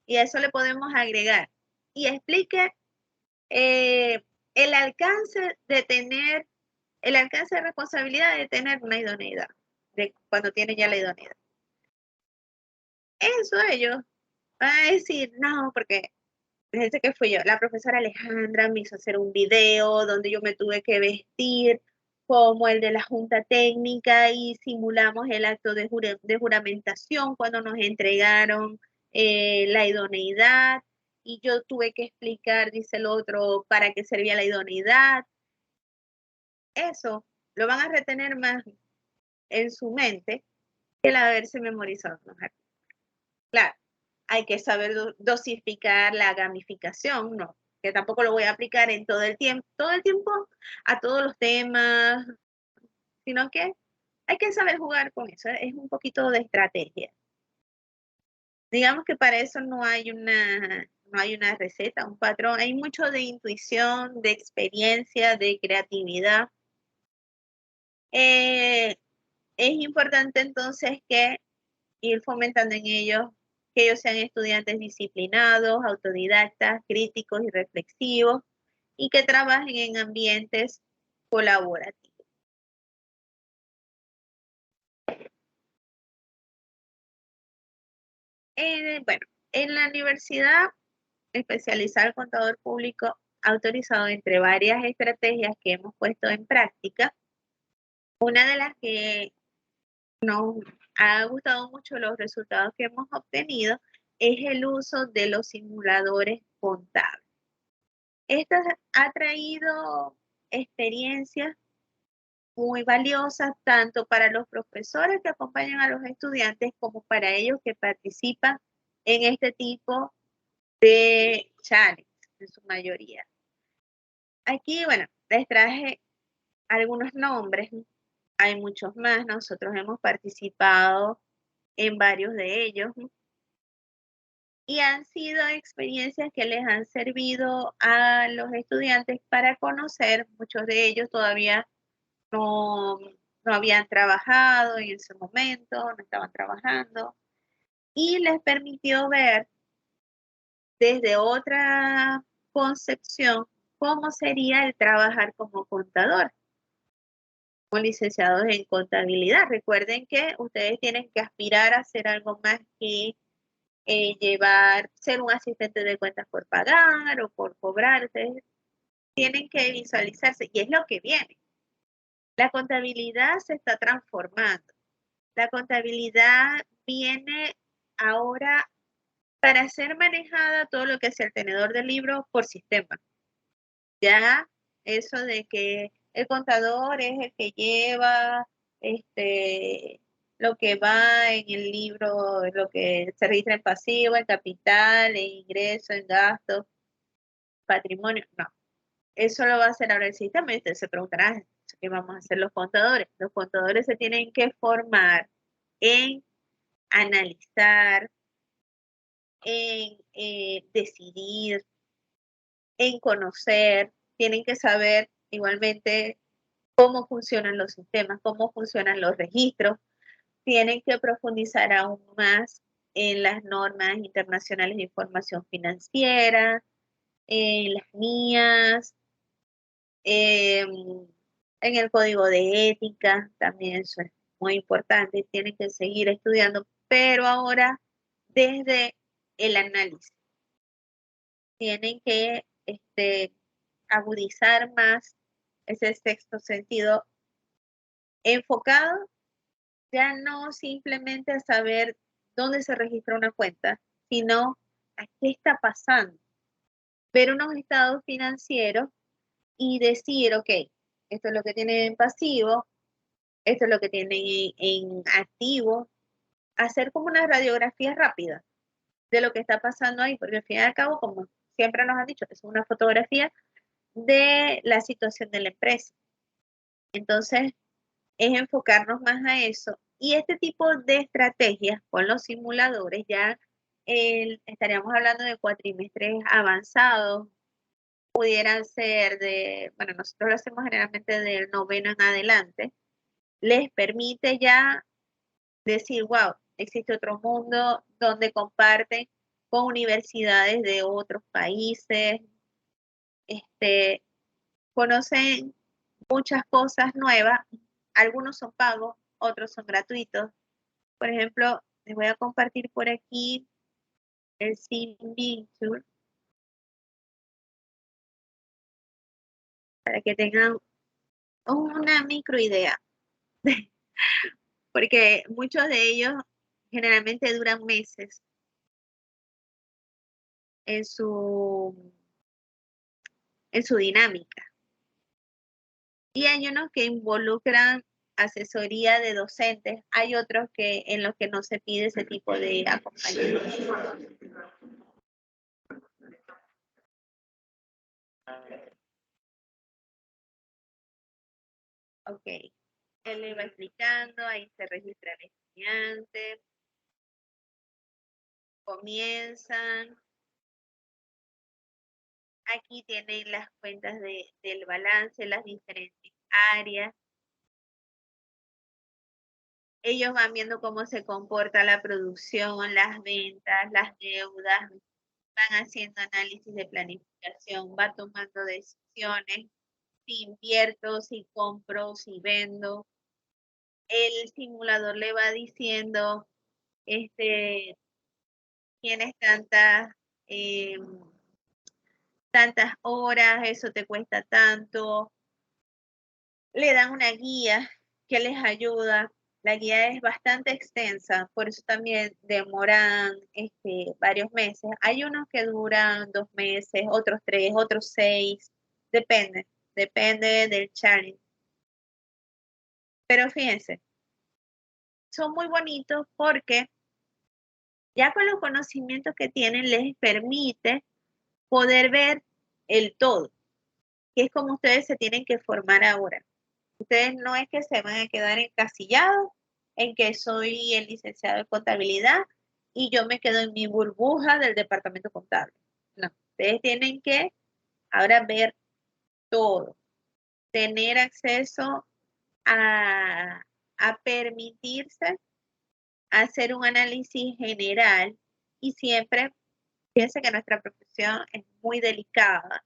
y a eso le podemos agregar, y explique el alcance de responsabilidad de tener una idoneidad, de cuando tienen ya la idoneidad. Eso ellos van a decir, no, porque fíjense que fui yo, la profesora Alejandra me hizo hacer un video donde yo me tuve que vestir como el de la junta técnica y simulamos el acto de juramentación cuando nos entregaron la idoneidad y yo tuve que explicar, dice el otro, para qué servía la idoneidad. Eso lo van a retener más en su mente que el haberse memorizado los artículos. Claro, hay que saber dosificar la gamificación, ¿no? Que tampoco lo voy a aplicar en todo el tiempo a todos los temas, sino que hay que saber jugar con eso, es un poquito de estrategia. Digamos que para eso no hay una receta, un patrón, hay mucho de intuición, de experiencia, de creatividad. Es importante entonces que ir fomentando en ellos que ellos sean estudiantes disciplinados, autodidactas, críticos y reflexivos, y que trabajen en ambientes colaborativos. Bueno, en la universidad especializada el contador público autorizado entre varias estrategias que hemos puesto en práctica, una de las que nos ha gustado mucho los resultados que hemos obtenido es el uso de los simuladores contables. Esto ha traído experiencias muy valiosas tanto para los profesores que acompañan a los estudiantes como para ellos que participan en este tipo de challenge en su mayoría. Aquí, bueno, les traje algunos nombres, hay muchos más, nosotros hemos participado en varios de ellos y han sido experiencias que les han servido a los estudiantes para conocer, muchos de ellos todavía no habían trabajado en ese momento, no estaban trabajando, y les permitió ver desde otra concepción cómo sería el trabajar como contador, como licenciados en contabilidad. Recuerden que ustedes tienen que aspirar a hacer algo más que ser un asistente de cuentas por pagar o por cobrar. Ustedes tienen que visualizarse y es lo que viene. La contabilidad se está transformando. La contabilidad viene ahora para ser manejada todo lo que es el tenedor del libro por sistema. Ya eso de que el contador es el que lleva lo que va en el libro, lo que se registra en pasivo, en capital, en ingreso, en gastos, patrimonio, no. Eso lo va a hacer ahora el sistema y ustedes se preguntarán, ¿qué vamos a hacer los contadores? Los contadores se tienen que formar en analizar, en decidir, en conocer, tienen que saber igualmente cómo funcionan los sistemas, cómo funcionan los registros, tienen que profundizar aún más en las normas internacionales de información financiera, en las NIAs, en el código de ética, también eso es muy importante, tienen que seguir estudiando, pero ahora desde el análisis. Tienen que agudizar más ese sexto sentido, enfocado ya no simplemente a saber dónde se registra una cuenta, sino a qué está pasando. Ver unos estados financieros y decir, ok, esto es lo que tienen en pasivo, esto es lo que tienen en activo, hacer como una radiografía rápida de lo que está pasando ahí, porque al fin y al cabo, como siempre nos han dicho, es una fotografía de la situación de la empresa. Entonces, es enfocarnos más a eso. Y este tipo de estrategias con los simuladores, ya estaríamos hablando de cuatrimestres avanzados, pudieran ser bueno, nosotros lo hacemos generalmente del noveno en adelante, les permite ya decir, wow, existe otro mundo donde comparten con universidades de otros países, conocen muchas cosas nuevas, algunos son pagos, otros son gratuitos. Por ejemplo, les voy a compartir por aquí el SimVinture para que tengan una microidea, porque muchos de ellos generalmente duran meses en su dinámica. Y hay unos que involucran asesoría de docentes, hay otros que en los que no se pide ese tipo de acompañamiento. Ok, él le va explicando, ahí se registra el estudiante, comienzan. Aquí tienen las cuentas del balance, las diferentes áreas. Ellos van viendo cómo se comporta la producción, las ventas, las deudas, van haciendo análisis de planificación, va tomando decisiones, si invierto, si compro, si vendo. El simulador le va diciendo, tienes tantas horas, eso te cuesta tanto. Le dan una guía que les ayuda. La guía es bastante extensa, por eso también demoran varios meses. Hay unos que duran 2 meses, otros 3, otros 6, depende del challenge. Pero fíjense, son muy bonitos porque ya con los conocimientos que tienen les permite poder ver el todo, que es como ustedes se tienen que formar ahora. Ustedes no es que se van a quedar encasillados en que soy el licenciado de contabilidad y yo me quedo en mi burbuja del departamento contable. No, ustedes tienen que ahora ver todo, tener acceso a permitirse hacer un análisis general y siempre piense que nuestra profesión es muy delicada.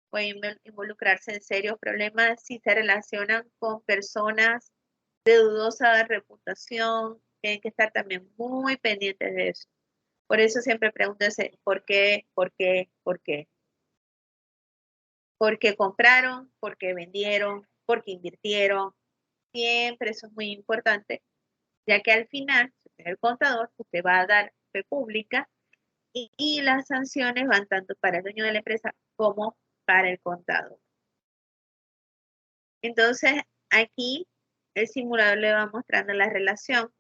Puede involucrarse en serios problemas si se relacionan con personas de dudosa reputación. Tienen que estar también muy pendientes de eso. Por eso siempre pregúntense, ¿por qué? ¿Por qué? ¿Por qué? ¿Por qué compraron? ¿Por qué vendieron? ¿Por qué invirtieron? Siempre eso es muy importante, ya que al final, si usted es el contador, usted va a dar fe pública y las sanciones van tanto para el dueño de la empresa como para el contador. Entonces, aquí el simulador le va mostrando la relación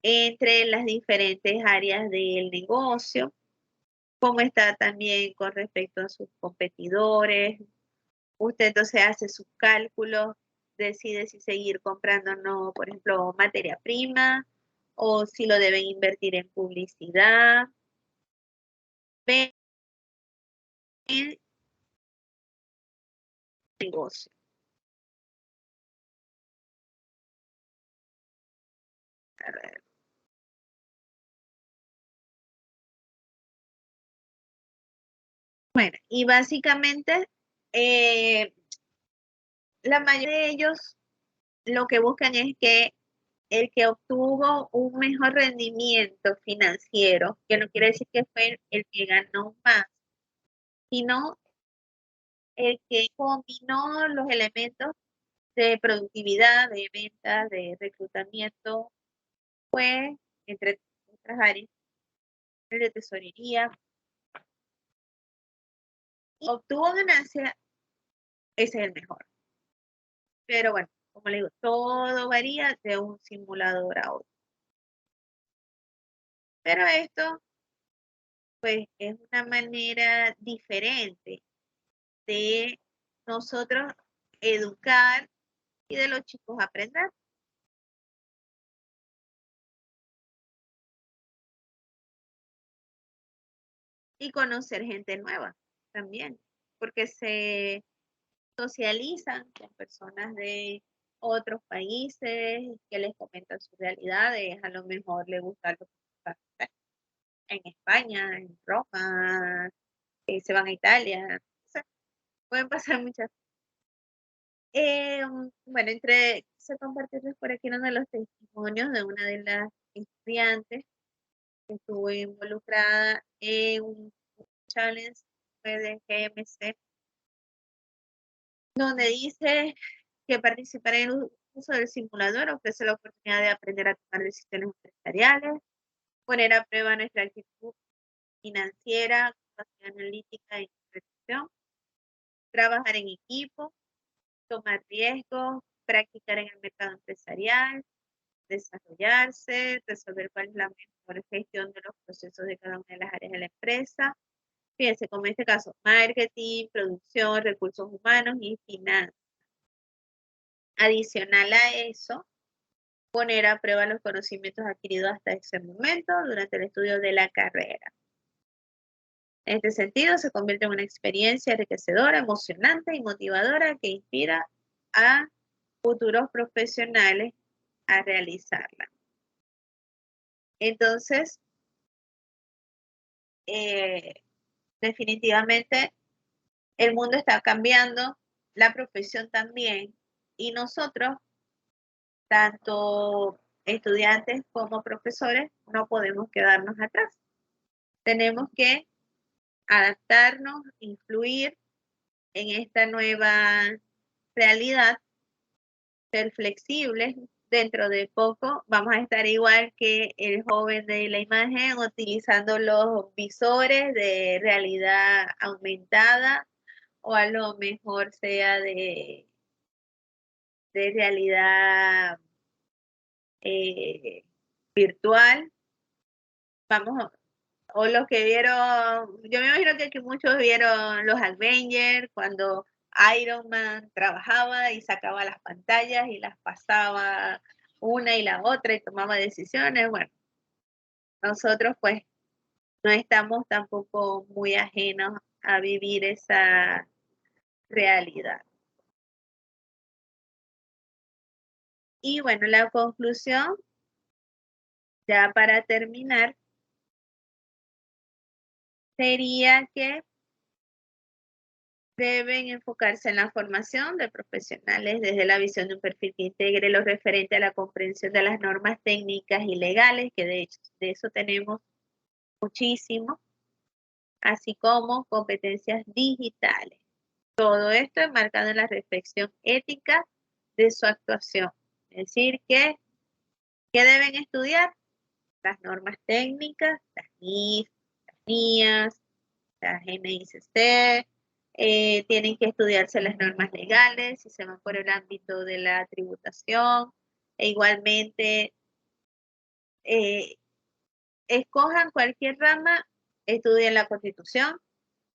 entre las diferentes áreas del negocio, cómo está también con respecto a sus competidores. Usted entonces hace sus cálculos, decide si seguir comprando o no, por ejemplo, materia prima, o si lo deben invertir en publicidad. Ven el negocio. A ver. Bueno, y básicamente la mayoría de ellos lo que buscan es que el que obtuvo un mejor rendimiento financiero, que no quiere decir que fue el que ganó más, sino el que combinó los elementos de productividad, de ventas, de reclutamiento, fue, entre otras áreas, el de tesorería, y obtuvo ganancia, ese es el mejor. Pero bueno, como le digo, todo varía de un simulador a otro. Pero esto, pues, es una manera diferente de nosotros educar y de los chicos aprender. Y conocer gente nueva también, porque se socializan con personas de otros países que les comentan sus realidades, a lo mejor les gusta lo que pasa en España, en Roma, se van a Italia, o sea, pueden pasar muchas. Bueno, se compartirles por aquí uno de los testimonios de una de las estudiantes que estuvo involucrada en un challenge de GMC, donde dice que participar en el uso del simulador ofrece la oportunidad de aprender a tomar decisiones empresariales, poner a prueba nuestra actitud financiera, capacidad analítica y reflexión, trabajar en equipo, tomar riesgos, practicar en el mercado empresarial, desarrollarse, resolver cuál es la mejor gestión de los procesos de cada una de las áreas de la empresa. Fíjense, como en este caso, marketing, producción, recursos humanos y finanzas. Adicional a eso, poner a prueba los conocimientos adquiridos hasta ese momento durante el estudio de la carrera. En este sentido, se convierte en una experiencia enriquecedora, emocionante y motivadora que inspira a futuros profesionales a realizarla. Entonces, definitivamente, el mundo está cambiando, la profesión también, y nosotros, tanto estudiantes como profesores, no podemos quedarnos atrás. Tenemos que adaptarnos, influir en esta nueva realidad, ser flexibles. Dentro de poco vamos a estar igual que el joven de la imagen, utilizando los visores de realidad aumentada, o a lo mejor sea de realidad virtual. Vamos, o los que vieron, yo me imagino que aquí muchos vieron los Avengers, cuando Iron Man trabajaba y sacaba las pantallas y las pasaba una y la otra y tomaba decisiones. Bueno, nosotros pues no estamos tampoco muy ajenos a vivir esa realidad. Y bueno, la conclusión, ya para terminar, sería que deben enfocarse en la formación de profesionales desde la visión de un perfil que integre lo referente a la comprensión de las normas técnicas y legales, que de hecho de eso tenemos muchísimo, así como competencias digitales. Todo esto enmarcado en la reflexión ética de su actuación. Es decir, que ¿qué deben estudiar? Las normas técnicas, las NIF, las NIAS, las NICC, tienen que estudiarse las normas legales, si se van por el ámbito de la tributación, e igualmente escojan cualquier rama, estudien la Constitución,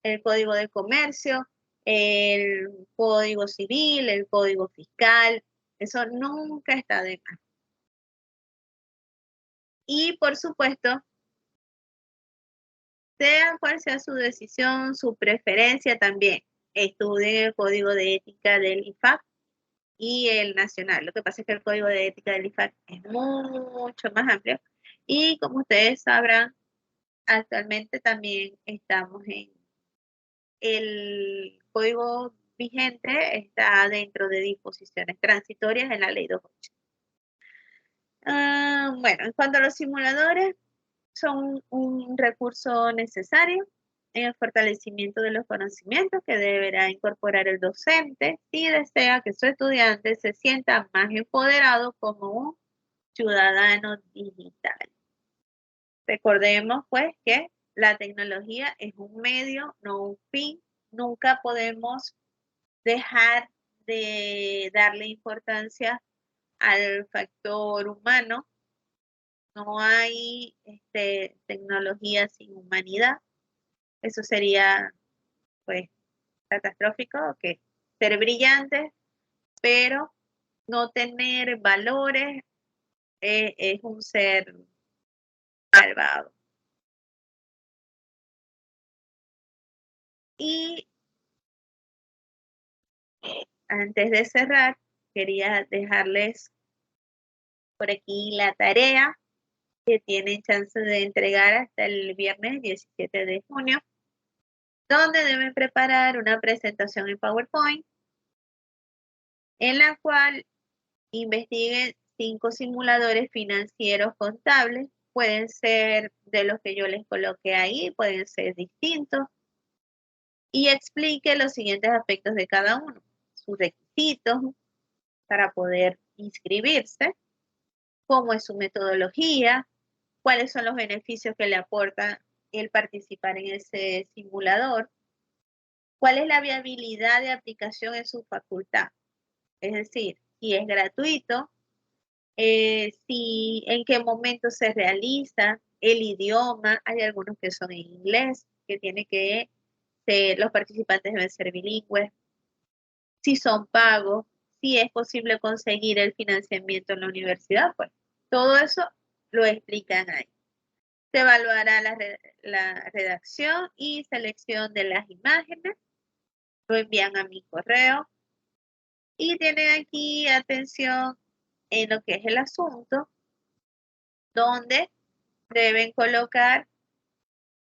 el Código de Comercio, el Código Civil, el Código Fiscal, eso nunca está de más. Y por supuesto, sea cual sea su decisión, su preferencia también, estudien el Código de Ética del IFAC y el nacional. Lo que pasa es que el Código de Ética del IFAC es mucho más amplio y como ustedes sabrán, actualmente también estamos en el código vigente, está dentro de disposiciones transitorias en la ley 280. Bueno, en cuanto a los simuladores, son un recurso necesario en el fortalecimiento de los conocimientos que deberá incorporar el docente si desea que su estudiante se sienta más empoderado como un ciudadano digital. Recordemos pues que la tecnología es un medio, no un fin. Nunca podemos dejar de darle importancia al factor humano. No hay tecnología sin humanidad. Eso sería pues catastrófico, que ser brillantes, pero no tener valores es un ser malvado. Y antes de cerrar, quería dejarles por aquí la tarea que tienen chance de entregar hasta el viernes 17 de junio, donde deben preparar una presentación en PowerPoint en la cual investiguen 5 simuladores financieros contables. Pueden ser de los que yo les coloqué ahí, pueden ser distintos. Y explique los siguientes aspectos de cada uno. Sus requisitos para poder inscribirse, cómo es su metodología, cuáles son los beneficios que le aporta el participar en ese simulador, cuál es la viabilidad de aplicación en su facultad. Es decir, si es gratuito, en qué momento se realiza, el idioma, hay algunos que son en inglés, que tiene que ser, los participantes deben ser bilingües, si son pagos, si es posible conseguir el financiamiento en la universidad, pues todo eso lo explican ahí. Se evaluará la redacción y selección de las imágenes, lo envían a mi correo y tienen aquí atención en lo que es el asunto, donde deben colocar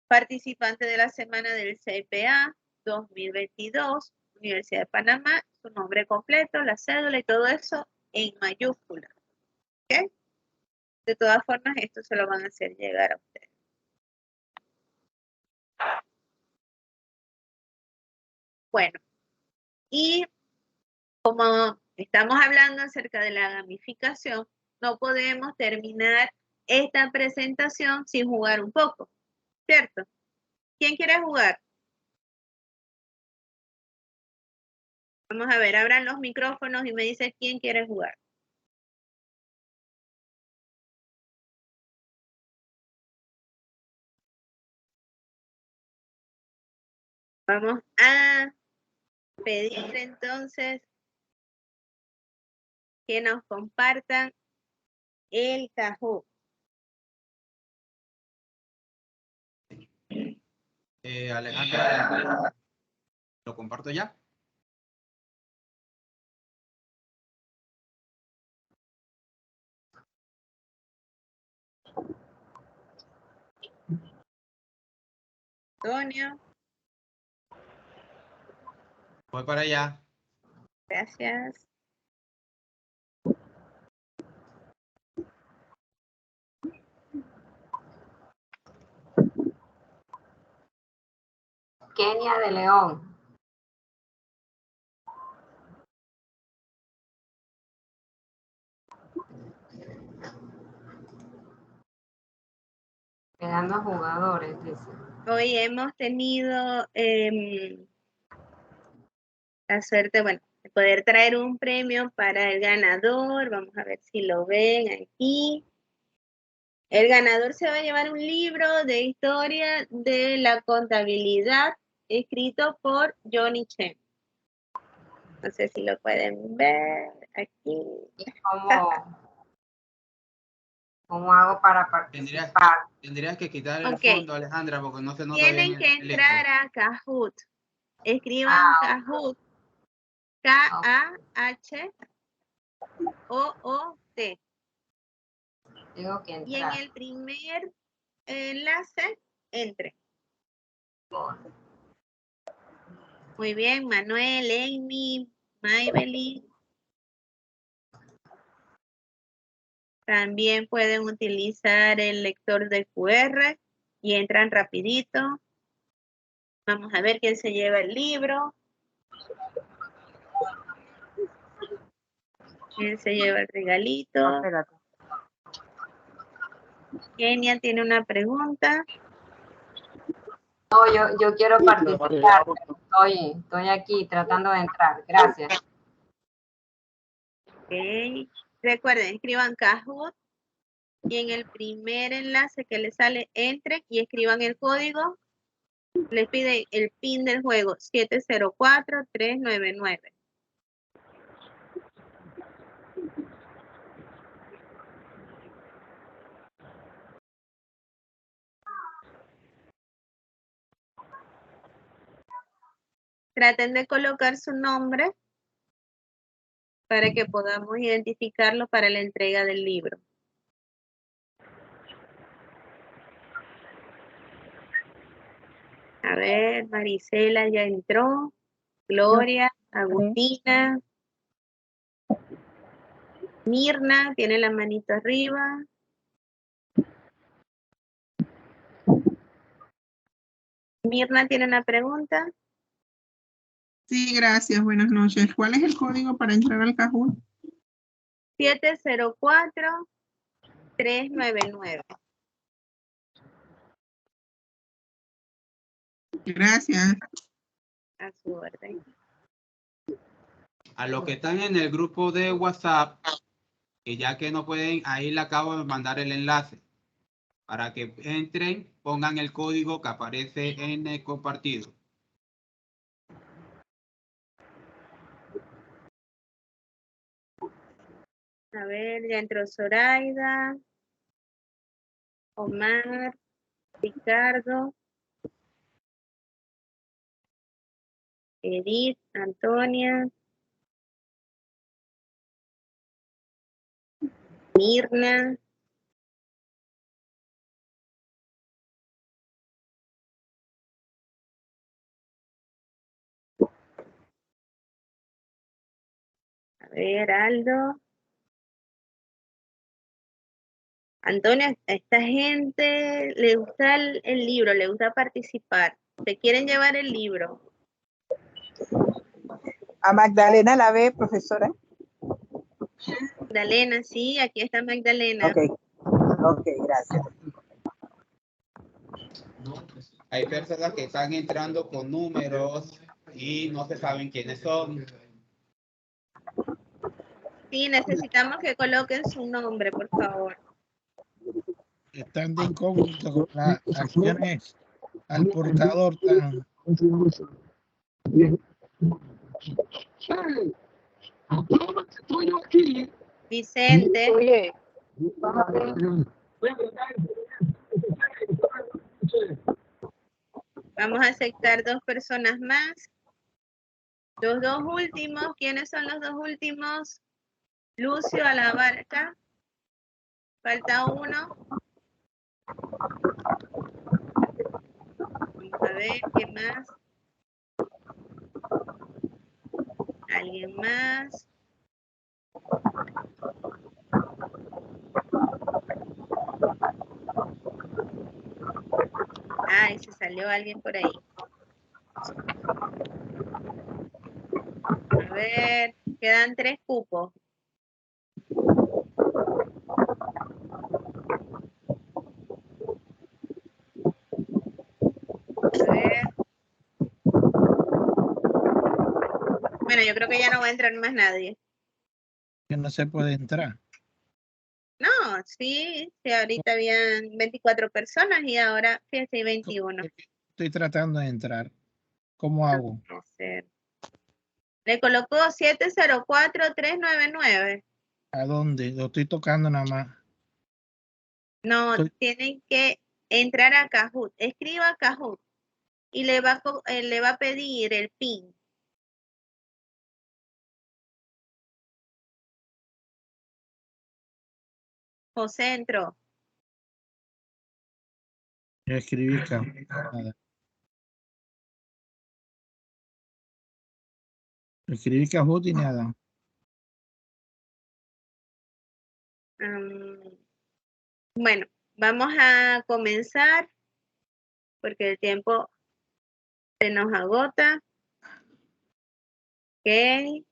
participante de la semana del CPA 2022, Universidad de Panamá, su nombre completo, la cédula y todo eso en mayúscula. ¿Okay? De todas formas, esto se lo van a hacer llegar a ustedes. Bueno, y como estamos hablando acerca de la gamificación, no podemos terminar esta presentación sin jugar un poco, ¿cierto? ¿Quién quiere jugar? Vamos a ver, abran los micrófonos y me dice quién quiere jugar. Vamos a pedir entonces que nos compartan el Kahoot. Alejandra, ¿lo comparto ya? Antonio, Voy para allá. gracias. Kenia de León. Quedando jugadores, dice. Hoy hemos tenido la suerte, bueno, de poder traer un premio para el ganador. Vamos a ver si lo ven aquí. El ganador se va a llevar un libro de historia de la contabilidad escrito por Johnny Chen. No sé si lo pueden ver aquí. ¿Y cómo hago para participar? Tendrías que quitar el Okay. fondo, Alejandra, porque no se nota Tienen bien que el entrar a Kahoot. Escriban Kahoot. K-A-H-O-O-T. Tengo que entrar. Y en el primer enlace, entre. Muy bien, Manuel, Amy, Maybelline. También pueden utilizar el lector de QR y entran rapidito. Vamos a ver quién se lleva el libro. ¿Quién se lleva el regalito? Espérate. Kenia tiene una pregunta. No, yo quiero participar. Estoy aquí tratando de entrar. Gracias. Ok. Recuerden, escriban Kahoot y en el primer enlace que les sale, entren y escriban el código. Les pide el PIN del juego 704399. Traten de colocar su nombre para que podamos identificarlo para la entrega del libro. A ver, Marisela ya entró. Gloria, Agustina. Mirna tiene la manito arriba. Mirna tiene una pregunta. Sí, gracias. Buenas noches. ¿Cuál es el código para entrar al Kahoot? 704399. Gracias. A su orden. A los que están en el grupo de WhatsApp, que ya que no pueden, ahí le acabo de mandar el enlace. Para que entren, pongan el código que aparece en el compartido. A ver, ya entró Zoraida, Omar, Ricardo, Edith, Antonia, Mirna. A ver, Aldo. Antonia, a esta gente le gusta el libro, le gusta participar. ¿Se quieren llevar el libro? A Magdalena la ve, profesora. Magdalena, sí, aquí está Magdalena. Ok, gracias. Hay personas que están entrando con números y no se saben quiénes son. Sí, necesitamos que coloquen su nombre, por favor. Están de incógnito con las acciones al portador tan. Vicente. Oye. Vamos a aceptar 2 personas más. Los 2 últimos, ¿quiénes son los 2 últimos? Lucio Alabarca. Falta uno. Vamos a ver, ¿qué más? ¿Alguien más? Ay, se salió alguien por ahí. A ver, quedan 3 cupos. A ver. Bueno, yo creo que ya no va a entrar más nadie. Que no se puede entrar. No, sí, ahorita habían 24 personas y ahora fíjate, hay 21. Estoy tratando de entrar. ¿Cómo hago? Le colocó 704399. ¿A dónde? Lo estoy tocando nada más. No, tienen que entrar a Kahoot. Escriba Kahoot y le va a pedir el PIN. José entró. Yo escribí nada. Escribí Kahoot y nada. Bueno, vamos a comenzar porque el tiempo se nos agota. Ok.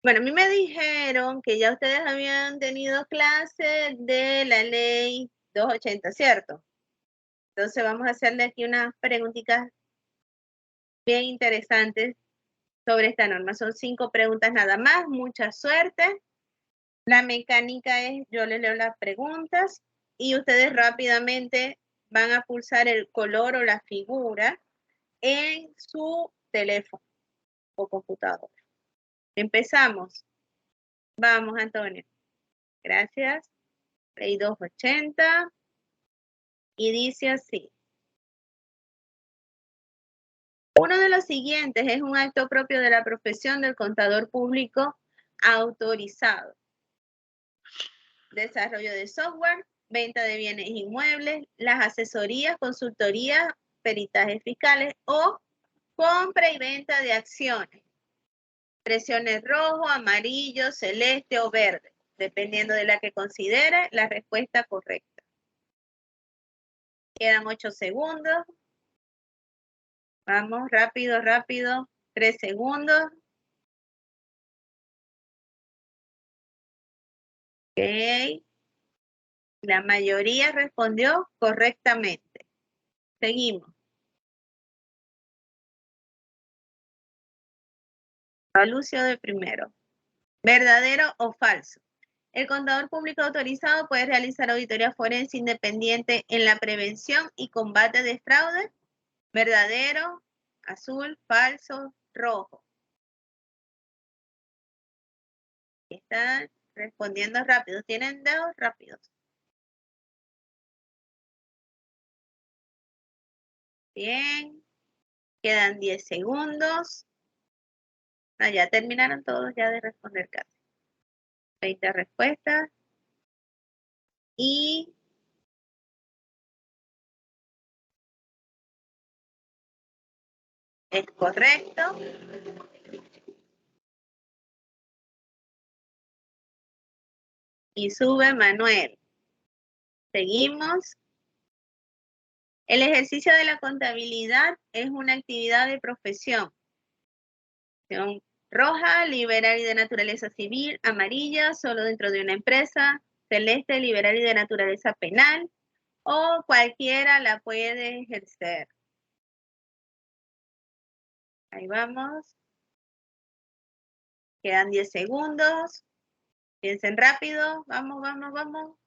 Bueno, a mí me dijeron que ya ustedes habían tenido clase de la ley 280, ¿cierto? Entonces vamos a hacerle aquí unas preguntitas bien interesantes sobre esta norma. Son 5 preguntas nada más. Mucha suerte. La mecánica es, yo les leo las preguntas y ustedes rápidamente van a pulsar el color o la figura en su teléfono o computadora. Empezamos. Vamos, Antonio. Gracias. Ley 280. Y dice así. Uno de los siguientes es un acto propio de la profesión del contador público autorizado. Desarrollo de software, venta de bienes inmuebles, las asesorías, consultorías, peritajes fiscales o compra y venta de acciones. Presiones rojo, amarillo, celeste o verde, dependiendo de la que considere la respuesta correcta. Quedan 8 segundos. Vamos, rápido, rápido. 3 segundos. Ok. La mayoría respondió correctamente. Seguimos. Lucio de primero. ¿Verdadero o falso? El contador público autorizado puede realizar auditoría forense independiente en la prevención y combate de fraude. ¿Verdadero, azul, falso, rojo? Están respondiendo rápido. ¿Tienen dedos rápidos? Bien. Quedan 10 segundos. No, ya terminaron todos ya de responder casi. 20 respuestas. Y es correcto. Y sube Manuel. Seguimos. El ejercicio de la contabilidad es una actividad de profesión. Roja, liberal y de naturaleza civil. Amarilla, solo dentro de una empresa. Celeste, liberal y de naturaleza penal. O cualquiera la puede ejercer. Ahí vamos. Quedan 10 segundos. Piensen rápido. Vamos, vamos, vamos.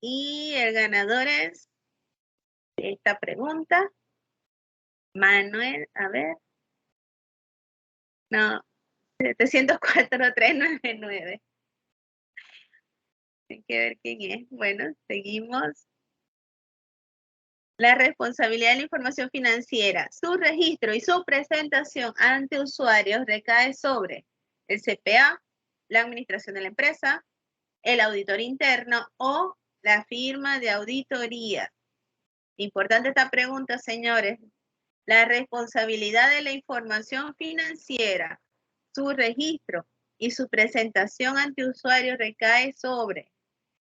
Y el ganador es esta pregunta. Manuel, a ver. No, 704.399. Hay que ver quién es. Bueno, seguimos. La responsabilidad de la información financiera, su registro y su presentación ante usuarios recae sobre el CPA, la administración de la empresa, el auditor interno o la firma de auditoría. Importante esta pregunta, señores. La responsabilidad de la información financiera, su registro y su presentación ante usuarios recae sobre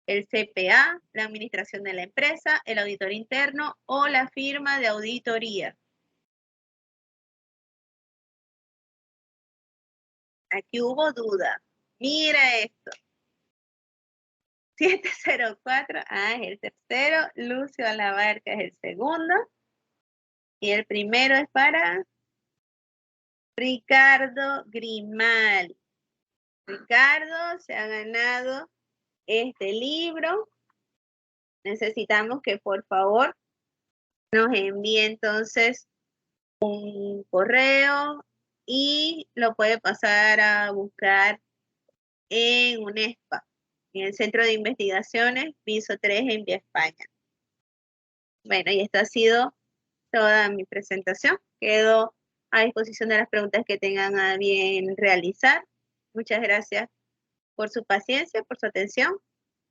el CPA, la administración de la empresa, el auditor interno o la firma de auditoría. Aquí hubo duda. Mira esto. 704, es el tercero. Lucio Alabarca es el segundo. Y el primero es para Ricardo Grimal. Ricardo se ha ganado este libro. Necesitamos que por favor nos envíe entonces un correo y lo puede pasar a buscar en UNESPA, en el Centro de Investigaciones Piso 3 en Vía España. Bueno, y esta ha sido toda mi presentación. Quedo a disposición de las preguntas que tengan a bien realizar. Muchas gracias por su paciencia, por su atención.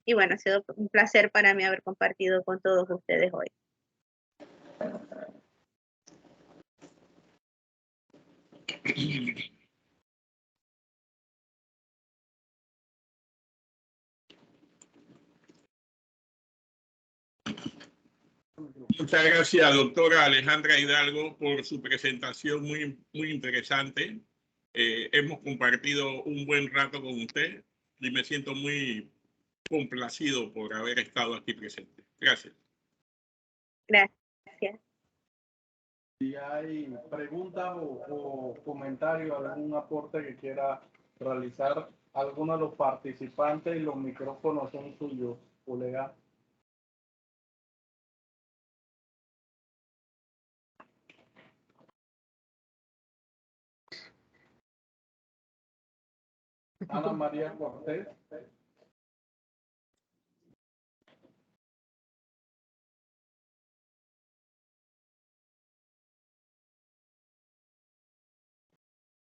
Y bueno, ha sido un placer para mí haber compartido con todos ustedes hoy. Muchas gracias, doctora Alejandra Hidalgo, por su presentación muy interesante. Hemos compartido un buen rato con usted y me siento muy complacido por haber estado aquí presente. Gracias. Gracias. Si hay preguntas o comentarios, algún aporte que quiera realizar alguno de los participantes, y los micrófonos son suyos, colega. Ana María Cortés.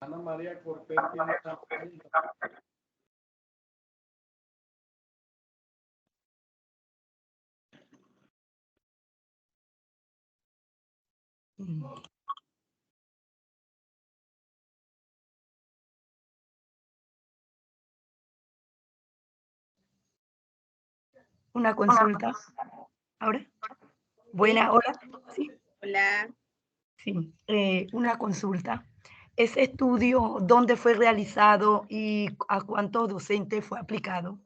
Ana María Cortés tiene una pregunta. Una consulta. ¿Ahora? Buena, hola. Sí. Hola. Sí, una consulta. ¿Ese estudio dónde fue realizado y a cuántos docentes fue aplicado?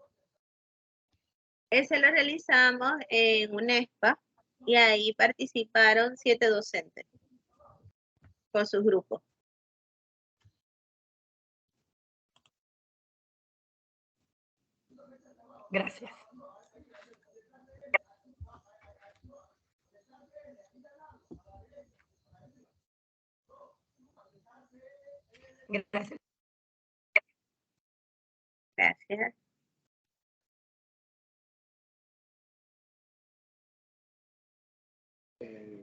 Ese lo realizamos en UNESPA y ahí participaron 7 docentes con sus grupos. Gracias. Gracias. Gracias.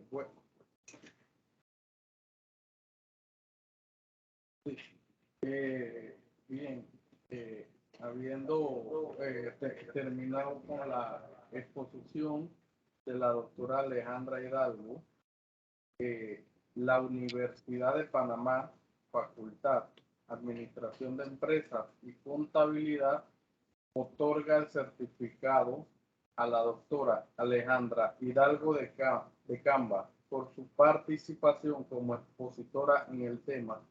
Bueno. Sí. Bien, habiendo terminado con la exposición de la doctora Alejandra Hidalgo, la Universidad de Panamá, Facultad Administración de Empresas y Contabilidad, otorga el certificado a la doctora Alejandra Hidalgo de Camba por su participación como expositora en el tema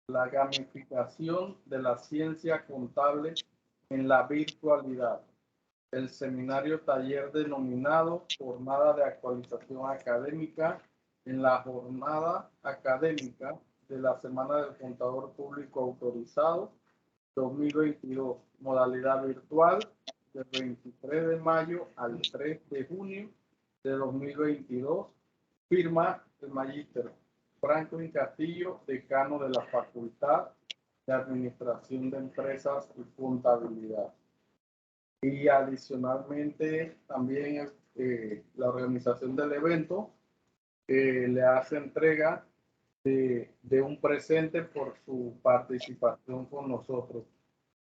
la gamificación de la ciencia contable en la virtualidad, el seminario taller denominado Jornada de Actualización Académica en la jornada académica de la Semana del Contador Público Autorizado 2022, modalidad virtual, del 23 de mayo al 3 de junio de 2022, firma el magíster Franklin Castillo, decano de la Facultad de Administración de Empresas y Contabilidad. Y adicionalmente también la organización del evento le hace entrega de un presente por su participación con nosotros.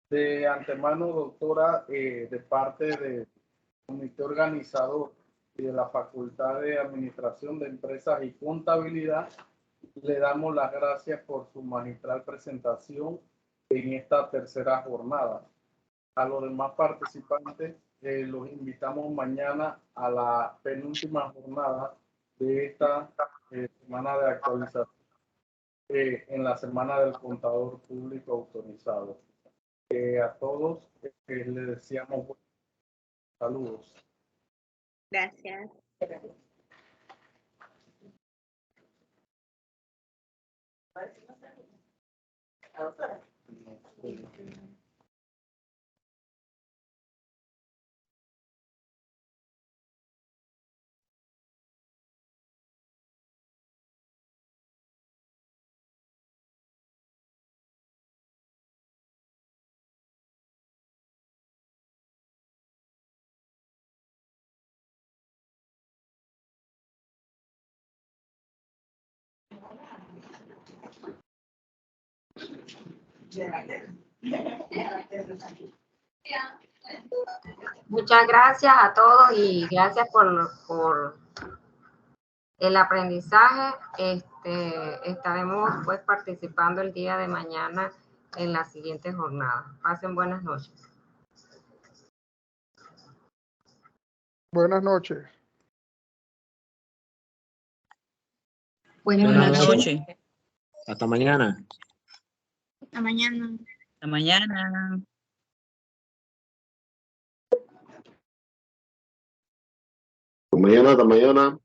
De antemano, doctora, de parte del comité organizador y de la Facultad de Administración de Empresas y Contabilidad, le damos las gracias por su magistral presentación en esta tercera jornada. A los demás participantes los invitamos mañana a la penúltima jornada de esta semana de actualización en la Semana del Contador Público Autorizado. A todos les deseamos saludos. Gracias. Muchas gracias a todos y gracias por el aprendizaje. Estaremos pues participando el día de mañana en la siguiente jornada. Pasen buenas noches. Buenas noches. Buenas noches. Hasta mañana. Hasta mañana. Hasta mañana. Hasta mañana.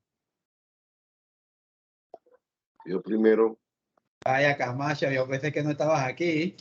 Yo primero. Vaya, Camacho, yo pensé que no estabas aquí.